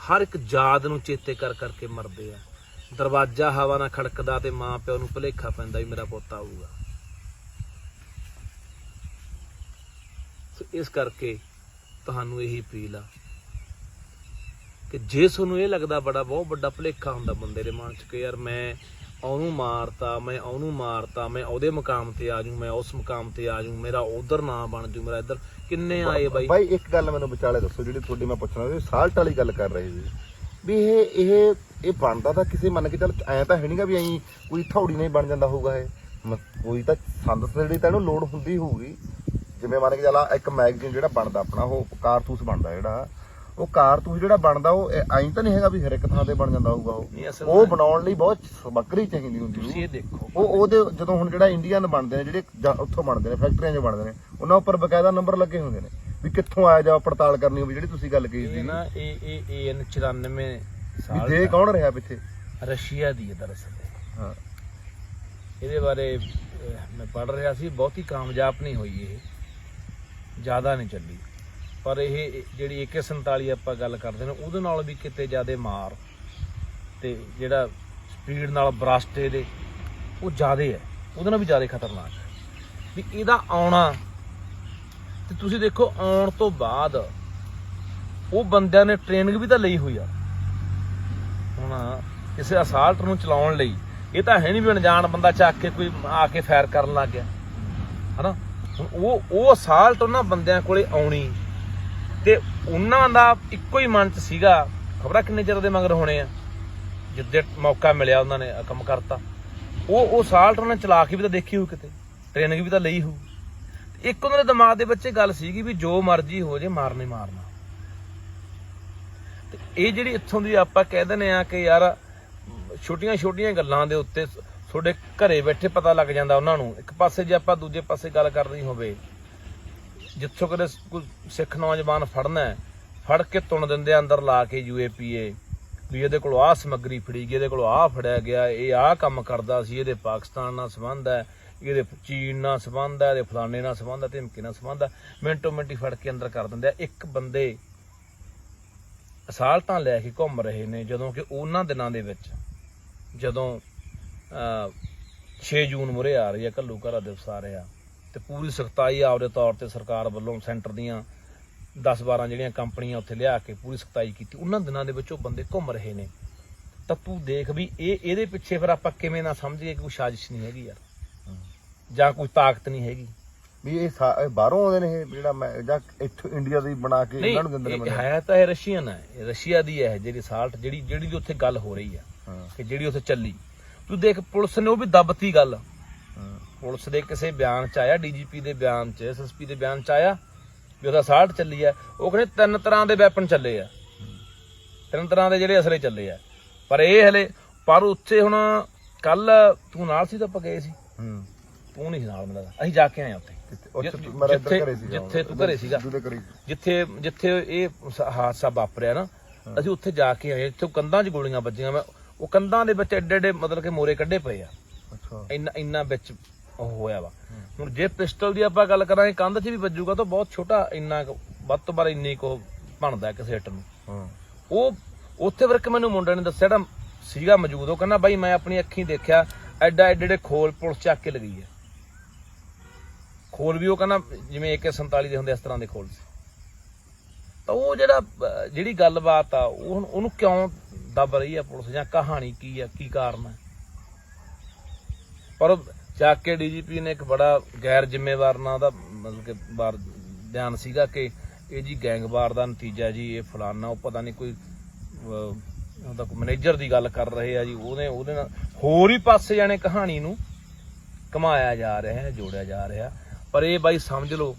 ਹਰ ਇੱਕ ਯਾਦ ਨੂੰ ਚੇਤੇ ਕਰ ਕਰਕੇ ਮਰਦੇ ਆ। ਦਰਵਾਜ਼ਾ ਹਵਾ ਨਾਲ ਖੜਕਦਾ ਤੇ ਮਾਂ ਪਿਓ ਨੂੰ ਭੁਲੇਖਾ ਪੈਂਦਾ ਵੀ ਮੇਰਾ ਪੁੱਤ ਆਊਗਾ। ਇਸ ਕਰਕੇ ਤੁਹਾਨੂੰ ਇਹੀ ਅਪੀਲ ਆ ਕਿ ਜੇ ਤੁਹਾਨੂੰ ਇਹ ਲੱਗਦਾ ਬਹੁਤ ਵੱਡਾ ਭੁਲੇਖਾ ਹੁੰਦਾ ਬੰਦੇ ਦੇ ਮਨ 'ਚ ਕਿ ਯਾਰ ਮੈਂ ਉਹਨੂੰ ਮਾਰਤਾ, ਮੈਂ ਉਹਨੂੰ ਮਾਰਤਾ, ਮੈਂ ਉਹਦੇ ਮੁਕਾਮ ਤੇ ਆ ਜੂ, ਮੈਂ ਉਸ ਮੁਕਾਮ ਤੇ ਆ ਜੂ, ਮੇਰਾ ਉਧਰ ਨਾ ਬਣ ਜੂ, ਮੇਰਾ ਇੱਧਰ, ਕਿੰਨੇ ਆਏ ਬਾਈ। ਇੱਕ ਗੱਲ ਮੈਨੂੰ ਵਿਚਾਲੇ ਦੱਸੋ, ਜਿਹੜੀ ਤੁਹਾਡੀ ਮੈਂ ਪੁੱਛਣਾ ਸੀ ਸਾਲਟ ਵਾਲੀ ਗੱਲ ਕਰ ਰਹੇ ਸੀ ਵੀ ਇਹ ਬਣਦਾ ਤਾਂ ਕਿਸੇ ਮੰਨ ਕੇ ਚੱਲ ਐਂ ਤਾਂ ਹੈ ਨਹੀਂਗਾ ਵੀ ਐਂ ਕੋਈ ਥੌੜੀ ਨਹੀਂ ਬਣ ਜਾਂਦਾ ਹੋਊਗਾ। ਇਹ ਕੋਈ ਤਾਂ ਸੰਦ ਜਿਹੜੀ ਤਾਂ ਇਹਨੂੰ ਲੋੜ ਹੁੰਦੀ ਹੋਊਗੀ। ਜਿਵੇਂ ਮੰਨ ਕੇ ਚੱਲ ਇੱਕ ਮੈਗਜ਼ੀਨ ਜਿਹੜਾ ਬਣਦਾ ਆਪਣਾ, ਉਹ ਕਾਰਤੂਸ ਬਣਦਾ, ਜਿਹੜਾ ਉਹ ਕਾਰਤੂਸ ਜਿਹੜਾ ਬਣਦਾ ਉਹ ਐਂ ਤਾਂ ਨਹੀਂ ਹੈਗਾ ਵੀ ਹਰ ਇੱਕ ਥਾਂ ਤੇ ਬਣ ਜਾਂਦਾ ਹੋਊਗਾ। ਉਹ ਬਣਾਉਣ ਲਈ ਬਹੁਤ ਸਮੱਗਰੀ ਚਾਹੀਦੀ ਹੁੰਦੀ। ਤੁਸੀਂ ਇਹ ਦੇਖੋ, ਉਹਦੇ ਜਦੋਂ ਹੁਣ ਜਿਹੜਾ ਇੰਡੀਅਨ ਬਣਦੇ ਨੇ, ਜਿਹੜੇ ਉੱਥੋਂ ਬਣਦੇ ਨੇ, ਫੈਕਟਰੀਆਂ 'ਚ ਬਣਦੇ ਨੇ, ਉਹਨਾਂ ਉੱਪਰ ਬਕਾਇਦਾ ਨੰਬਰ ਲੱਗੇ ਹੁੰਦੇ ਨੇ ਵੀ ਕਿੱਥੋਂ ਆਇਆ, ਜਾਂ ਪੜਤਾਲ ਕਰਨੀ ਹੋਵੇ, ਜਿਹੜੀ ਤੁਸੀਂ ਗੱਲ ਕੀਤੀ ਨਾ। ਇਹ 94 ਸਾਲ ਦੇ ਕੌਣ ਰਿਹਾ ਪਿੱਛੇ? ਰਸ਼ੀਆ ਦੀ ਹੈ ਦਰਅਸਲ। ਹਾਂ, ਇਹਦੇ ਬਾਰੇ ਮੈਂ ਪੜ੍ਹ ਰਿਹਾ ਸੀ, ਬਹੁਤੀ ਕਾਮਯਾਬ ਨਹੀਂ ਹੋਈ, ਇਹ ਜ਼ਿਆਦਾ ਨਹੀਂ ਚੱਲੀ। ਪਰ ਇਹ ਜਿਹੜੀ AK-47 ਆਪਾਂ ਗੱਲ ਕਰਦੇ ਨੇ, ਉਹਦੇ ਨਾਲ ਵੀ ਕਿਤੇ ਜ਼ਿਆਦਾ ਮਾਰ ਤੇ ਜਿਹੜਾ ਸਪੀਡ ਨਾਲ ਬਰਾਸਟ ਇਹਦੇ ਉਹ ਜ਼ਿਆਦਾ ਹੈ, ਉਹਦੇ ਨਾਲ ਵੀ ਜ਼ਿਆਦਾ ਖਤਰਨਾਕ ਹੈ। ਵੀ ਇਹਦਾ ਆਉਣਾ ਤੇ ਤੁਸੀਂ ਦੇਖੋ, ਆਉਣ ਤੋਂ ਬਾਅਦ ਉਹ ਬੰਦਿਆਂ ਨੇ ਟ੍ਰੇਨਿੰਗ ਵੀ ਤਾਂ ਲਈ ਹੋਈ ਆ। ਹੁਣ ਕਿਸੇ ਅਸਾਲਟ ਨੂੰ ਚਲਾਉਣ ਲਈ ਇਹ ਤਾਂ ਹੈ ਨਹੀਂ ਵੀ ਅਣਜਾਣ ਬੰਦਾ ਚੱਕ ਕੇ ਕੋਈ ਆ ਕੇ ਫਾਇਰ ਕਰਨ ਲੱਗ ਗਿਆ, ਹਨਾ। ਹੁਣ ਉਹ ਅਸਾਲਟ ਉਹਨਾਂ ਬੰਦਿਆਂ ਕੋਲੇ ਆਉਣੀ ਤੇ ਉਹਨਾਂ ਦਾ ਇੱਕੋ ਹੀ ਮਨ 'ਚ ਸੀਗਾ, ਖਬਰਾਂ ਕਿੰਨੇ ਚਿਰ ਦੇ ਮਗਰ ਹੋਣੇ ਆ, ਜਿੱਦੇ ਮੌਕਾ ਮਿਲਿਆ ਉਹਨਾਂ ਨੇ ਕੰਮ ਕਰਤਾ। ਉਹ ਅਸਾਲਟ ਉਹਨਾਂ ਨੇ ਚਲਾ ਕੇ ਵੀ ਤਾਂ ਦੇਖੀ ਹੋਊ, ਕਿਤੇ ਟ੍ਰੇਨਿੰਗ ਵੀ ਤਾਂ ਲਈ ਹੋਊ। ਇੱਕ ਉਹਨਾਂ ਦੇ ਦਿਮਾਗ ਦੇ ਵਿੱਚ ਗੱਲ ਸੀਗੀ ਵੀ ਜੋ ਮਰਜ਼ੀ ਹੋ ਜੇ, ਮਾਰਨਾ ਹੀ ਮਾਰਨਾ। ਤੇ ਇਹ ਜਿਹੜੀ ਇੱਥੋਂ ਦੀ ਆਪਾਂ ਕਹਿ ਦਿੰਦੇ ਆ ਕਿ ਯਾਰ ਛੋਟੀਆਂ ਛੋਟੀਆਂ ਗੱਲਾਂ ਦੇ ਉੱਤੇ ਤੁਹਾਡੇ ਘਰੇ ਬੈਠੇ ਪਤਾ ਲੱਗ ਜਾਂਦਾ ਉਹਨਾਂ ਨੂੰ। ਇੱਕ ਪਾਸੇ ਜੇ ਆਪਾਂ ਦੂਜੇ ਪਾਸੇ ਗੱਲ ਕਰਨੀ ਹੋਵੇ, ਜਿੱਥੋਂ ਕਦੇ ਕੋਈ ਸਿੱਖ ਨੌਜਵਾਨ ਫੜਨਾ, ਫੜ ਕੇ ਤੁਣ ਦਿੰਦੇ ਅੰਦਰ ਲਾ ਕੇ UAPA ਵੀ ਇਹਦੇ ਕੋਲ ਆਹ ਸਮੱਗਰੀ ਫੜੀ ਗਈ, ਇਹਦੇ ਕੋਲ ਆਹ ਫੜਿਆ ਗਿਆ, ਇਹ ਆਹ ਕੰਮ ਕਰਦਾ ਸੀ, ਇਹਦੇ ਪਾਕਿਸਤਾਨ ਨਾਲ ਸੰਬੰਧ ਹੈ, ਇਹਦੇ ਚੀਨ ਨਾਲ ਸੰਬੰਧ ਹੈ, ਇਹਦੇ ਫਲਾਣੇ ਨਾਲ ਸੰਬੰਧ ਹੈ, ਧਮਕੀ ਨਾਲ ਸੰਬੰਧ ਹੈ, ਮਿੰਟੋ ਮਿੰਟੀ ਫੜ ਕੇ ਅੰਦਰ ਕਰ ਦਿੰਦੇ ਆ। ਇੱਕ ਬੰਦੇ ਅਸਾਲਟਾਂ ਲੈ ਕੇ ਘੁੰਮ ਰਹੇ ਨੇ, ਜਦੋਂ ਕਿ ਉਹਨਾਂ ਦਿਨਾਂ ਦੇ ਵਿੱਚ ਜਦੋਂ 6 ਜੂਨ ਮੁਰੇ ਆ ਰਹੀ ਹੈ, ਘੱਲੂ ਘਰਾ ਦਿਵਸ ਆ ਰਿਹਾ, ਤੇ ਪੂਰੀ ਸਖਤਾਈ ਆਪਦੇ ਤੌਰ ਤੇ ਸਰਕਾਰ ਵੱਲੋਂ ਸੈਂਟਰ ਦੀਆਂ 10-12 ਜਿਹੜੀਆਂ ਕੰਪਨੀਆਂ ਉੱਥੇ ਲਿਆ ਕੇ ਪੂਰੀ ਸਖਤਾਈ ਕੀਤੀ। ਉਹਨਾਂ ਦਿਨਾਂ ਦੇ ਵਿੱਚ ਉਹ ਬੰਦੇ ਘੁੰਮ ਰਹੇ ਨੇ, ਤਾਂ ਤੂੰ ਦੇਖ ਵੀ ਇਹਦੇ ਪਿੱਛੇ ਫਿਰ ਆਪਾਂ ਕਿਵੇਂ ਨਾ ਸਮਝੀਏ ਕਿ ਕੋਈ ਸਾਜ਼ਿਸ਼ ਨਹੀਂ ਹੈਗੀ ਯਾਰ, ਜਾਂ ਕੋਈ ਤਾਕਤ ਨਹੀਂ ਹੈਗੀ ਵੀ ਇਹ ਬਾਹਰੋਂ ਆਉਂਦੇ ਨੇ, ਇਹ ਜਿਹੜਾ ਜਾਂ ਇੱਥੋਂ ਇੰਡੀਆ ਦੀ ਬਣਾ ਕੇ ਇਹਨਾਂ ਨੂੰ ਦਿੰਦੇ ਨੇ। ਹੈ ਤਾਂ ਇਹ ਰਸ਼ੀਅਨ ਹੈ, ਰਸ਼ੀਆ ਦੀ ਹੈ ਜਿਹੜੀ ਸਾਲਟ, ਜਿਹੜੀ ਉੱਥੇ ਗੱਲ ਹੋ ਰਹੀ ਆ ਕਿ ਜਿਹੜੀ ਉੱਥੇ ਚੱਲੀ। ਤੂੰ ਦੇਖ, ਪੁਲਿਸ ਨੇ ਉਹ ਵੀ ਦੱਬਤੀ ਗੱਲ। ਪੁਲਿਸ ਦੇ ਕਿਸੇ ਬਿਆਨ 'ਚ ਆਇਆ, DGP ਦੇ ਬਿਆਨ 'ਚ, SSP ਦੇ ਬਿਆਨ 'ਚ ਆਇਆ ਵੀ ਉਹਦਾ ਸਾਲਟ ਚੱਲੀ ਆ। ਉਹ ਕਹਿੰਦੇ 3 ਤਰ੍ਹਾਂ ਦੇ ਵੈਪਨ ਚੱਲੇ ਆ, 3 ਤਰ੍ਹਾਂ ਦੇ ਜਿਹੜੇ ਅਸਲੇ ਚੱਲੇ ਆ। ਪਰ ਇਹ ਹਲੇ ਪਰ ਉੱਥੇ ਹੁਣ ਕੱਲ ਤੂੰ ਨਾਲ ਸੀ ਤਾਂ ਆਪਾਂ ਗਏ ਸੀ, ਤੂੰ ਨਹੀਂ ਨਾਲ, ਮਿਲਦਾ ਅਸੀਂ ਜਾ ਕੇ ਆਏ ਉੱਥੇ ਜਿੱਥੇ ਤੂੰ ਘਰੇ ਸੀਗਾ, ਜਿੱਥੇ ਇਹ ਹਾਦਸਾ ਵਾਪਰਿਆ ਨਾ, ਅਸੀਂ ਉੱਥੇ ਜਾ ਕੇ ਆਏ। ਇੱਥੇ ਕੰਧਾਂ 'ਚ ਗੋਲੀਆਂ ਵੱਜੀਆਂ, ਮੈਂ ਉਹ ਕੰਧਾਂ ਦੇ ਵਿੱਚ ਐਡੇ ਮਤਲਬ ਕਿ ਮੋਰੇ ਕੱਢੇ ਪਏ ਆ, ਇੰਨਾ ਵਿੱਚ ਉਹ ਹੋਇਆ ਵਾ। ਹੁਣ ਜੇ ਪਿਸਟਲ ਦੀ ਆਪਾਂ ਗੱਲ ਕਰਾਂਗੇ, ਕੰਧ 'ਚ ਵੀ ਵੱਜੂਗਾ ਤਾਂ ਬਹੁਤ ਛੋਟਾ, ਇੰਨਾ ਵੱਧ ਤੋਂ ਵੱਧ ਇੰਨੀ ਕੁ ਬਣਦਾ ਕਿਸੇ ਹਿੱਟ ਨੂੰ। ਉਹ ਉੱਥੇ ਫਿਰ ਮੈਨੂੰ ਮੁੰਡੇ ਨੇ ਦੱਸਿਆ ਜਿਹੜਾ ਸੀਗਾ ਮੌਜੂਦ, ਉਹ ਕਹਿੰਦਾ ਬਾਈ ਮੈਂ ਆਪਣੀ ਅੱਖੀਂ ਦੇਖਿਆ ਐਡੇ ਖੋਲ ਪੁਲਿਸ ਚੱਕ ਕੇ ਲਗਾਈ ਹੈ। ਖੋਲ ਵੀ ਉਹ ਕਹਿੰਦਾ ਜਿਵੇਂ AK-47 ਦੇ ਹੁੰਦੇ ਇਸ ਤਰ੍ਹਾਂ ਦੇ ਖੋਲ ਸੀ। ਤਾਂ ਉਹ ਜਿਹੜੀ ਗੱਲਬਾਤ ਆ, ਉਹਨੂੰ ਕਿਉਂ ਦੱਬ ਰਹੀ ਆ ਪੁਲਿਸ, ਜਾਂ ਕਹਾਣੀ ਕੀ ਆ, ਕੀ ਕਾਰਨ ਹੈ? ਪਰ ਚੱਕ ਕੇ DGP ਨੇ ਇੱਕ ਬੜਾ ਗੈਰ ਜ਼ਿੰਮੇਵਾਰ ਨਾਲ ਉਹਦਾ ਮਤਲਬ ਕਿ ਬਿਆਨ ਸੀਗਾ ਕਿ ਇਹ ਜੀ ਗੈਂਗਵਾਰ ਦਾ ਨਤੀਜਾ ਜੀ ਇਹ ਫਲਾਨਾ, ਉਹ ਪਤਾ ਨਹੀਂ ਕੋਈ ਉਹਦਾ ਕੋਈ ਮੈਨੇਜਰ ਦੀ ਗੱਲ ਕਰ ਰਹੇ ਆ ਜੀ, ਉਹਦੇ ਨਾਲ ਹੋਰ ਹੀ ਪਾਸੇ ਜਾਣੇ ਕਹਾਣੀ ਨੂੰ ਘਮਾਇਆ ਜਾ ਰਿਹਾ ਹੈ, ਜੋੜਿਆ ਜਾ ਰਿਹਾ। ਪਰ ਇਹ ਬਾਈ ਸਮਝ ਲਓ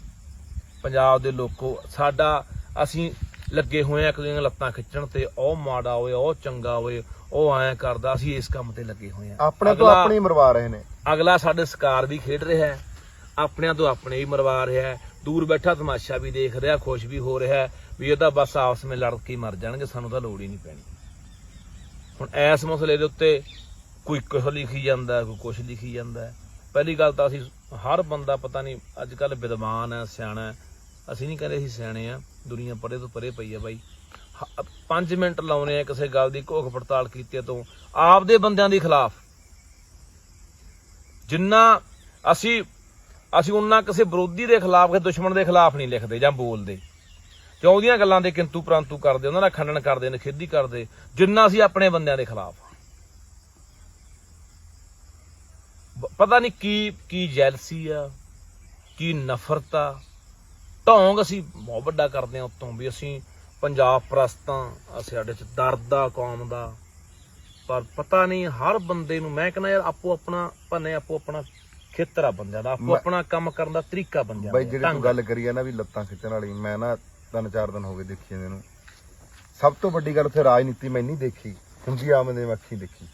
ਪੰਜਾਬ ਦੇ ਲੋਕੋ, ਸਾਡਾ ਅਸੀਂ ਲੱਗੇ ਹੋਏ ਆ ਇੱਕ ਦੂਜੇ ਦੀਆਂ ਲੱਤਾਂ ਖਿੱਚਣ ਤੇ, ਉਹ ਮਾੜਾ ਹੋਵੇ, ਉਹ ਚੰਗਾ ਹੋਵੇ, ਉਹ ਐਂ ਕਰਦਾ, ਅਸੀਂ ਇਸ ਕੰਮ ਤੇ ਲੱਗੇ ਹੋਏ ਆ। ਆਪਣੇ ਤੋਂ ਆਪਣੀ ਮਰਵਾ ਰਹੇ ਨੇ। ਅਗਲਾ ਸਾਡੇ ਸ਼ਿਕਾਰ ਵੀ ਖੇਡ ਰਿਹਾ ਹੈ, ਆਪਣਿਆਂ ਤੋਂ ਆਪਣੇ ਵੀ ਮਰਵਾ ਰਿਹਾ ਹੈ, ਦੂਰ ਬੈਠਾ ਤਮਾਸ਼ਾ ਵੀ ਦੇਖ ਰਿਹਾ, ਖੁਸ਼ ਵੀ ਹੋ ਰਿਹਾ ਵੀ ਇਹਦਾ ਬਸ ਆਪਸ ਵਿੱਚ ਲੜ ਕੇ ਮਰ ਜਾਣਗੇ, ਸਾਨੂੰ ਤਾਂ ਲੋੜ ਹੀ ਨਹੀਂ ਪੈਣੀ। ਹੁਣ ਇਸ ਮਸਲੇ ਦੇ ਉੱਤੇ ਕੋਈ ਕੁਛ ਲਿਖੀ ਜਾਂਦਾ, ਕੋਈ ਕੁਛ ਲਿਖੀ ਜਾਂਦਾ। ਪਹਿਲੀ ਗੱਲ ਤਾਂ ਅਸੀਂ ਹਰ ਬੰਦਾ ਪਤਾ ਨਹੀਂ ਅੱਜ ਕੱਲ੍ਹ ਵਿਦਵਾਨ ਹੈ, ਸਿਆਣਾ ਹੈ। ਅਸੀਂ ਨਹੀਂ ਕਹਿੰਦੇ ਅਸੀਂ ਸਿਆਣੇ ਆ, ਦੁਨੀਆ ਪਰੇ ਤੋਂ ਪਰੇ ਪਈ ਆ ਬਾਈ। 5 ਮਿੰਟ ਲਾਉਣੇ ਆ ਕਿਸੇ ਗੱਲ ਦੀ ਘੋਖ ਪੜਤਾਲ ਕੀਤੇ ਤੋਂ ਆਪਦੇ ਬੰਦਿਆਂ ਦੇ ਖਿਲਾਫ, ਜਿੰਨਾ ਅਸੀਂ ਉਹਨਾਂ ਕਿਸੇ ਵਿਰੋਧੀ ਦੇ ਖਿਲਾਫ, ਕਿਸੇ ਦੁਸ਼ਮਣ ਦੇ ਖਿਲਾਫ ਨਹੀਂ ਲਿਖਦੇ ਜਾਂ ਬੋਲਦੇ, ਜਾਂ ਉਹਦੀਆਂ ਗੱਲਾਂ ਦੇ ਕਿੰਤੂ ਪ੍ਰੰਤੂ ਕਰਦੇ, ਉਹਨਾਂ ਦਾ ਖੰਡਨ ਕਰਦੇ, ਨਿਖੇਧੀ ਕਰਦੇ, ਜਿੰਨਾ ਅਸੀਂ ਆਪਣੇ ਬੰਦਿਆਂ ਦੇ ਖਿਲਾਫ। ਪਤਾ ਨਹੀਂ ਕੀ ਜੈਲਸੀ ਆ, ਕੀ ਨਫ਼ਰਤ ਆ, ਢੋਂਗ ਅਸੀਂ ਬਹੁਤ ਵੱਡਾ ਕਰਦੇ ਹਾਂ ਉੱਤੋਂ ਵੀ ਅਸੀਂ ਪੰਜਾਬ ਪ੍ਰਸਤਾਂ, ਅਸੀਂ ਸਾਡੇ 'ਚ ਦਰਦ ਆ ਕੌਮ ਦਾ। ਪਰ ਪਤਾ ਨਹੀਂ ਹਰ ਬੰਦੇ ਨੂੰ, ਮੈਂ ਕਹਿੰਦਾ ਯਾਰ ਆਪੋ ਆਪਣਾ ਭੰਨੇ, ਆਪੋ ਆਪਣਾ ਖੇਤਰ ਆ ਬੰਦਿਆਂ ਦਾ, ਆਪੋ ਆਪਣਾ ਕੰਮ ਕਰਨ ਦਾ ਤਰੀਕਾ ਬੰਦਿਆਂ ਦਾ। ਬਾਈ ਜਿਹੜੀ ਤੂੰ ਗੱਲ ਕਰੀ ਆ ਨਾ ਵੀ ਲੱਤਾਂ ਖਿੱਚਣ ਵਾਲੀ, ਮੈਂ ਨਾ 3-4 ਦਿਨ ਹੋ ਗਏ ਦੇਖੀ ਜਾਂਦੇ ਨੂੰ। ਸਭ ਤੋਂ ਵੱਡੀ ਗੱਲ ਉੱਥੇ ਰਾਜਨੀਤੀ ਮੈਂ ਨਹੀਂ ਦੇਖੀ ਹੁੰਦੀ, ਆਮਦੇ ਮੈਂ ਅੱਖੀਂ ਦੇਖੀ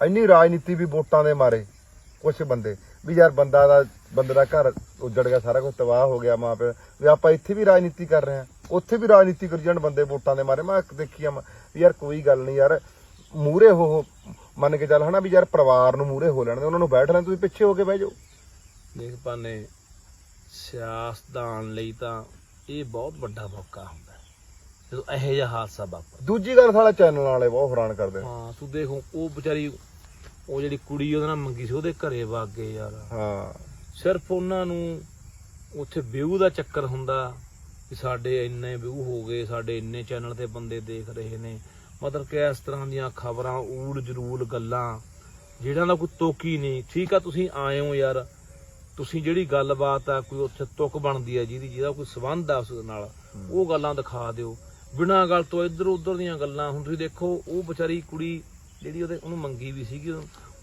ਇੰਨੀ ਰਾਜਨੀਤੀ ਵੀ ਵੋਟਾਂ ਦੇ ਮਾਰੇ। ਕੁਛ ਬੰਦੇ ਵੀ ਯਾਰ ਬੰਦੇ ਦਾ ਘਰ ਉੱਜੜ ਗਿਆ, ਸਾਰਾ ਕੁਝ ਤਬਾਹ ਹੋ ਗਿਆ, ਮਾਂ ਪਿਓ ਵੀ ਆਪਾਂ ਇੱਥੇ ਵੀ ਰਾਜਨੀਤੀ ਕਰ ਰਹੇ ਹਾਂ, ਉੱਥੇ ਵੀ ਰਾਜਨੀਤੀ ਕਰੀ ਜਾਣ ਬੰਦੇ ਵੋਟਾਂ ਦੇ ਮਾਰੇ। ਮੈਂ ਦੇਖੀ ਆ ਵੀ ਯਾਰ ਕੋਈ ਗੱਲ ਨਹੀਂ ਯਾਰ, ਮੂਹਰੇ ਹੋ ਮੰਨ ਕੇ ਚੱਲ ਹਨਾ ਵੀ ਯਾਰ ਪਰਿਵਾਰ ਨੂੰ ਮੂਹਰੇ ਹੋ ਲੈਣ ਦੇ, ਉਹਨਾਂ ਨੂੰ ਬੈਠ ਲੈਣ, ਤੁਸੀਂ ਪਿੱਛੇ ਹੋ ਕੇ ਬਹਿ ਜਾਓ। ਦੇਖ ਪਾਨੇ ਸਿਆਸਤਦਾਨ ਲਈ ਤਾਂ ਇਹ ਬਹੁਤ ਵੱਡਾ ਮੌਕਾ ਹੁੰਦਾ ਜਦੋਂ ਇਹੋ ਜਿਹਾ ਹਾਦਸਾ ਵਾਪਰ। ਦੂਜੀ ਗੱਲ ਸਾਲਾ ਚੈਨਲ ਵਾਲੇ ਬਹੁਤ ਹੈਰਾਨ ਕਰਦੇ। ਹਾਂ ਤੂੰ ਦੇਖੋ ਉਹ ਵਿਚਾਰੀ, ਉਹ ਜਿਹੜੀ ਕੁੜੀ ਉਹਦੇ ਨਾਲ ਮੰਗੀ ਸੀ, ਉਹਦੇ ਘਰੇ ਵਗ ਗਏ ਯਾਰ। ਹਾਂ ਸਿਰਫ ਉਹਨਾਂ ਨੂੰ ਉੱਥੇ ਵਿਊ ਦਾ ਚੱਕਰ ਹੁੰਦਾ ਕਿ ਸਾਡੇ ਇੰਨੇ ਵਿਊ ਹੋ ਗਏ, ਸਾਡੇ ਇੰਨੇ ਚੈਨਲ ਤੇ ਬੰਦੇ ਦੇਖ ਰਹੇ ਨੇ। ਮਤਲਬ ਕਿ ਇਸ ਤਰ੍ਹਾਂ ਦੀਆਂ ਖਬਰਾਂ, ਊੜ ਜਰੂਲ ਗੱਲਾਂ ਜਿਹੜਾ ਦਾ ਕੋਈ ਤੋਕੀ ਨਹੀਂ। ਠੀਕ ਆ ਤੁਸੀਂ ਆਏ ਹੋ ਯਾਰ, ਤੁਸੀਂ ਜਿਹੜੀ ਗੱਲਬਾਤ ਆ ਕੋਈ ਉੱਥੇ ਤੁਕ ਬਣਦੀ ਹੈ ਜਿਹਦਾ ਕੋਈ ਸੰਬੰਧ ਆ ਉਸ ਨਾਲ, ਉਹ ਗੱਲਾਂ ਦਿਖਾ ਦਿਓ ਬਿਨਾਂ ਗੱਲ ਤੋਂ। ਇੱਧਰ ਉੱਧਰ ਦੀਆਂ ਗੱਲਾਂ, ਹੁਣ ਤੁਸੀਂ ਦੇਖੋ ਉਹ ਵਿਚਾਰੀ ਕੁੜੀ ਜਿਹੜੀ ਉਹਨੂੰ ਮੰਗੀ ਵੀ ਸੀਗੀ,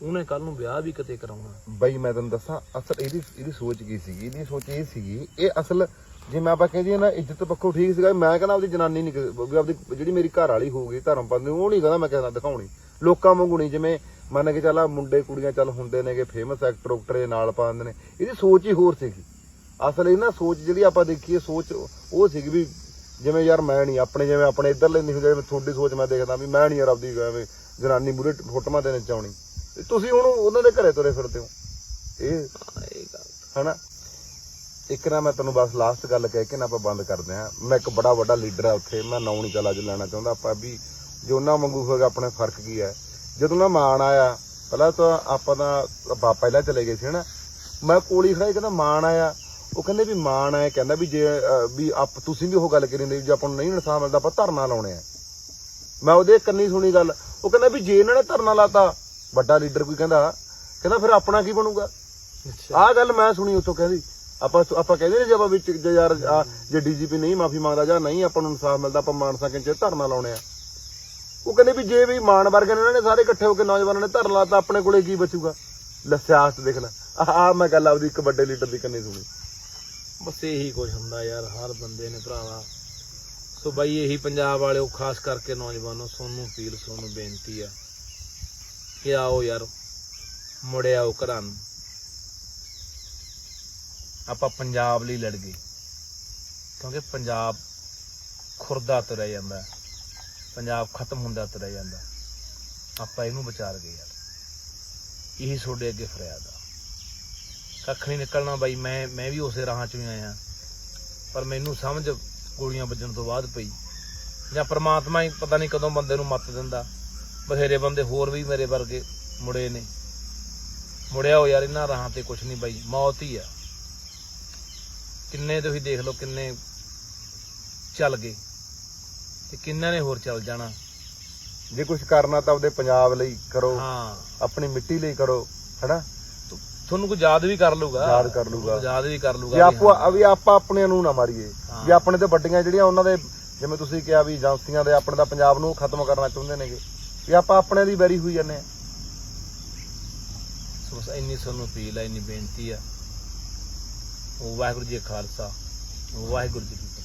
ਉਹਨੇ ਕੱਲ ਨੂੰ ਵਿਆਹ ਵੀ ਕਿਤੇ ਕਰਾਉਣਾ। ਬਈ ਮੈਂ ਤੁਹਾਨੂੰ ਦੱਸਾਂ ਅਸਲ ਇਹਦੀ ਸੋਚ ਕੀ ਸੀਗੀ, ਇਹਦੀ ਸੋਚ ਇਹ ਸੀਗੀ, ਇਹ ਅਸਲ ਜਿਵੇਂ ਆਪਾਂ ਕਹਿੰਦੇ ਨਾ ਇੱਜ਼ਤ ਪੱਖੋਂ ਠੀਕ ਸੀਗਾ। ਮੈਂ ਕਹਿੰਦਾ ਆਪਦੀ ਜਨਾਨੀ ਨਹੀਂ, ਆਪਦੀ ਜਿਹੜੀ ਮੇਰੀ ਘਰ ਵਾਲੀ ਹੋਊਗੀ ਧਰਮ ਪਤਨੀ, ਉਹ ਨਹੀਂ ਕਹਿੰਦਾ ਮੈਂ ਕਹਿੰਦਾ ਦਿਖਾਉਣੀ ਲੋਕਾਂ ਵਾਂਗੂ ਨਹੀਂ। ਜਿਵੇਂ ਮੰਨ ਕੇ ਚੱਲ ਮੁੰਡੇ ਕੁੜੀਆਂ ਚੱਲ ਹੁੰਦੇ ਨੇਗੇ ਫੇਮਸ ਐਕਟਰ ਉਕਟਰ ਦੇ ਨਾਲ ਪਾ ਦਿੰਦੇ ਨੇ, ਇਹਦੀ ਸੋਚ ਹੀ ਹੋਰ ਸੀਗੀ। ਅਸਲ ਇਹ ਨਾ ਸੋਚ ਜਿਹੜੀ ਆਪਾਂ ਦੇਖੀਏ, ਸੋਚ ਉਹ ਸੀਗੀ ਵੀ ਜਿਵੇਂ ਯਾਰ ਮੈਂ ਨਹੀਂ ਆਪਣੇ, ਜਿਵੇਂ ਆਪਣੇ ਇੱਧਰ ਲੈਂਦੀ ਹੁੰਦੀ, ਤੁਹਾਡੀ ਸੋਚ ਮੈਂ ਦੇਖਦਾ ਵੀ ਮੈਂ ਨਹੀਂ ਯਾਰ ਆਪਦੀ ਐਵੇਂ ਜਨਾਨੀ ਮੂਹਰੇ ਫੋਟੋਆਂ ਦੇ ਨਚਾਉਣੀ। ਤੁਸੀਂ ਹੁਣ ਉਹਨਾਂ ਦੇ ਘਰੇ ਤੁਰੇ ਫਿਰਦੇ ਹੋ, ਇਹ ਗੱਲ ਹਨਾ। ਇੱਕ ਨਾ ਮੈਂ ਤੁਹਾਨੂੰ ਬਸ ਲਾਸਟ ਗੱਲ ਕਹਿ ਕੇ ਨਾ ਆਪਾਂ ਬੰਦ ਕਰਦੇ ਹਾਂ। ਮੈਂ ਇੱਕ ਬੜਾ ਵੱਡਾ ਲੀਡਰ ਆ ਉੱਥੇ, ਮੈਂ ਨਾਂ ਨਹੀਂ ਚੱਲ ਅੱਜ ਲੈਣਾ ਚਾਹੁੰਦਾ ਆਪਾਂ ਵੀ, ਜੋ ਉਹਨਾਂ ਵਾਂਗੂ ਹੋਏਗਾ ਆਪਣੇ ਫਰਕ ਕੀ ਹੈ। ਜਦੋਂ ਨਾ ਮਾਣ ਆਇਆ, ਪਹਿਲਾਂ ਤਾਂ ਆਪਾਂ ਤਾਂ ਪਹਿਲਾਂ ਚਲੇ ਗਏ ਸੀ ਹਨਾ, ਮੈਂ ਕੋਲੀ ਖੜਾ ਕਹਿੰਦਾ ਮਾਣ ਆਇਆ, ਉਹ ਕਹਿੰਦੇ ਵੀ ਮਾਣ ਆਇਆ, ਕਹਿੰਦਾ ਵੀ ਜੇ ਵੀ ਤੁਸੀਂ ਵੀ ਉਹ ਗੱਲ ਕਰੀ ਜਾਂਦੇ ਜੇ ਆਪਾਂ ਨੂੰ ਨਹੀਂ ਇਨਸਾਫ ਮਿਲਦਾ ਆਪਾਂ ਧਰਨਾ ਲਾਉਣੇ ਆ। ਮੈਂ ਉਹਦੇ ਕੰਨੀ ਸੁਣੀ ਗੱਲ, ਉਹ ਕਹਿੰਦਾ ਵੀ ਜੇ ਇਹਨਾਂ ਨੇ ਧਰਨਾ ਲਾਤਾ, ਵੱਡਾ ਲੀਡਰ ਕੋਈ ਕਹਿੰਦਾ ਫਿਰ ਆਪਣਾ ਕੀ ਬਣੂਗਾ। ਆਹ ਗੱਲ ਮੈਂ ਸੁਣੀ ਉੱਥੋਂ, ਕਹਿੰਦੀ ਆਪਾਂ ਕਹਿੰਦੇ ਨੇ ਜੇ ਆਪਾਂ ਵਿੱਚ ਯਾਰ ਜੇ ਡੀਜੀਪੀ ਨਹੀਂ ਮਾਫੀ ਮੰਗਦਾ ਜਾਂ ਨਹੀਂ ਆਪਾਂ ਨੂੰ ਇਨਸਾਫ ਮਿਲਦਾ, ਆਪਾਂ ਮਾਨਸਾ ਕਿੰਚ ਧਰਨਾ ਲਾਉਣੇ ਆ। ਉਹ ਕਹਿੰਦੇ ਵੀ ਜੇ ਵੀ ਮਾਨ ਵਰਗੇ ਨੇ ਇਹਨਾਂ ਨੇ ਸਾਰੇ ਇਕੱਠੇ ਹੋ ਕੇ ਨੌਜਵਾਨਾਂ ਨੇ ਧਰਨਾ ਲਾਤਾ, ਆਪਣੇ ਕੋਲੇ ਕੀ ਬਚੂਗਾ। ਸਿਆਸਤ ਦੇਖ ਲੈ, ਆਹ ਮੈਂ ਗੱਲ ਆਪਦੀ ਇੱਕ ਵੱਡੇ ਲੀਡਰ ਦੀ ਕੰਨੀ ਸੁਣੀ। ਬਸ ਇਹੀ ਕੁਝ ਹੁੰਦਾ ਯਾਰ ਹਰ ਬੰਦੇ ਨੇ ਭਰਾਵਾ। ਸੋ ਬਾਈ ਇਹੀ ਪੰਜਾਬ ਵਾਲਿਓ, ਖਾਸ ਕਰਕੇ ਨੌਜਵਾਨੋ, ਸੋਨੂੰ ਅਪੀਲ, ਸੋਨੂੰ ਬੇਨਤੀ ਆ ਕਿ ਆਓ ਯਾਰ ਮੁੜੇ ਆਓ ਘਰਾਂ ਨੂੰ, ਆਪਾਂ ਪੰਜਾਬ ਲਈ ਲੜ ਗਏ। ਕਿਉਂਕਿ ਪੰਜਾਬ ਖੁਰਦਾ ਤੁਰਿਆ ਜਾਂਦਾ, ਪੰਜਾਬ ਖਤਮ ਹੁੰਦਾ ਤੁਰਿਆ ਜਾਂਦਾ, ਆਪਾਂ ਇਹਨੂੰ ਵਿਚਾਰ ਗਏ ਯਾਰ। ਇਹੀ ਤੁਹਾਡੇ ਅੱਗੇ ਫਰਿਆਦ ਆ, ਕੱਖ ਨਹੀਂ ਨਿਕਲਣਾ ਬਾਈ। ਮੈਂ ਵੀ ਉਸੇ ਰਾਹਾਂ ਚੋਂ ਹੀ ਆਇਆ, ਪਰ ਮੈਨੂੰ ਸਮਝ ਗੋਲੀਆਂ ਵੱਜਣ ਤੋਂ ਬਾਅਦ ਪਈ, ਜਾਂ ਪ੍ਰਮਾਤਮਾ ਹੀ ਪਤਾ ਨਹੀਂ ਕਦੋਂ ਬੰਦੇ ਨੂੰ ਮੱਤ ਦਿੰਦਾ। ਬਥੇਰੇ ਬੰਦੇ ਹੋਰ ਵੀ ਮੇਰੇ ਵਰਗੇ ਮੁੜੇ ਨੇ, ਮੁੜਿਆ ਹੋ ਯਾਰ ਇਹਨਾਂ ਰਾਹਾਂ ਤੇ। ਕੁਛ ਨਹੀਂ ਬਾਈ, ਮੌਤ ਹੀ ਆ। ਕਿੰਨੇ ਤੁਸੀਂ ਦੇਖ ਲਓ, ਕਿੰਨੇ ਚੱਲ ਗਏ ਤੇ ਕਿੰਨਾਂ ਨੇ ਹੋਰ ਚੱਲ ਜਾਣਾ। ਜੇ ਕੁਛ ਕਰਨਾ ਤਾਂ ਆਪਦੇ ਪੰਜਾਬ ਲਈ ਕਰੋ, ਆਪਣੀ ਮਿੱਟੀ ਲਈ ਕਰੋ ਹਨਾ। ਤੁਹਾਨੂੰ ਕੋਈ ਯਾਦ ਵੀ ਕਰ ਲੂਗਾ, ਯਾਦ ਕਰ ਲੂਗਾ, ਯਾਦ ਵੀ ਕਰ ਲੂਗਾ ਵੀ ਆਪਾਂ ਆਪਣੇ ਨੂੰ ਨਾ ਮਾਰੀਏ, ਵੀ ਆਪਣੇ ਤੇ ਵੱਡੀਆਂ ਜਿਹੜੀਆਂ ਉਹਨਾਂ ਦੇ ਜਿਵੇਂ ਤੁਸੀਂ ਕਿਹਾ ਵੀ ਏਜੰਸੀਆਂ ਦੇ ਆਪਣੇ ਦਾ ਪੰਜਾਬ ਨੂੰ ਖਤਮ ਕਰਨਾ ਚਾਹੁੰਦੇ ਨੇਗੇ, ਵੀ ਆਪਾਂ ਆਪਣੇ ਦੀ ਵੈਰੀ ਹੋਈ ਜਾਂਦੇ ਆ। ਬਸ ਇੰਨੀ ਸਾਨੂੰ ਅਪੀਲ ਹੈ, ਇੰਨੀ ਬੇਨਤੀ ਆ। ਵਾਹਿਗੁਰੂ ਜੀ ਕਾ ਖਾਲਸਾ, ਵਾਹਿਗੁਰੂ ਜੀ ਕੀ ਫਤਿਹ।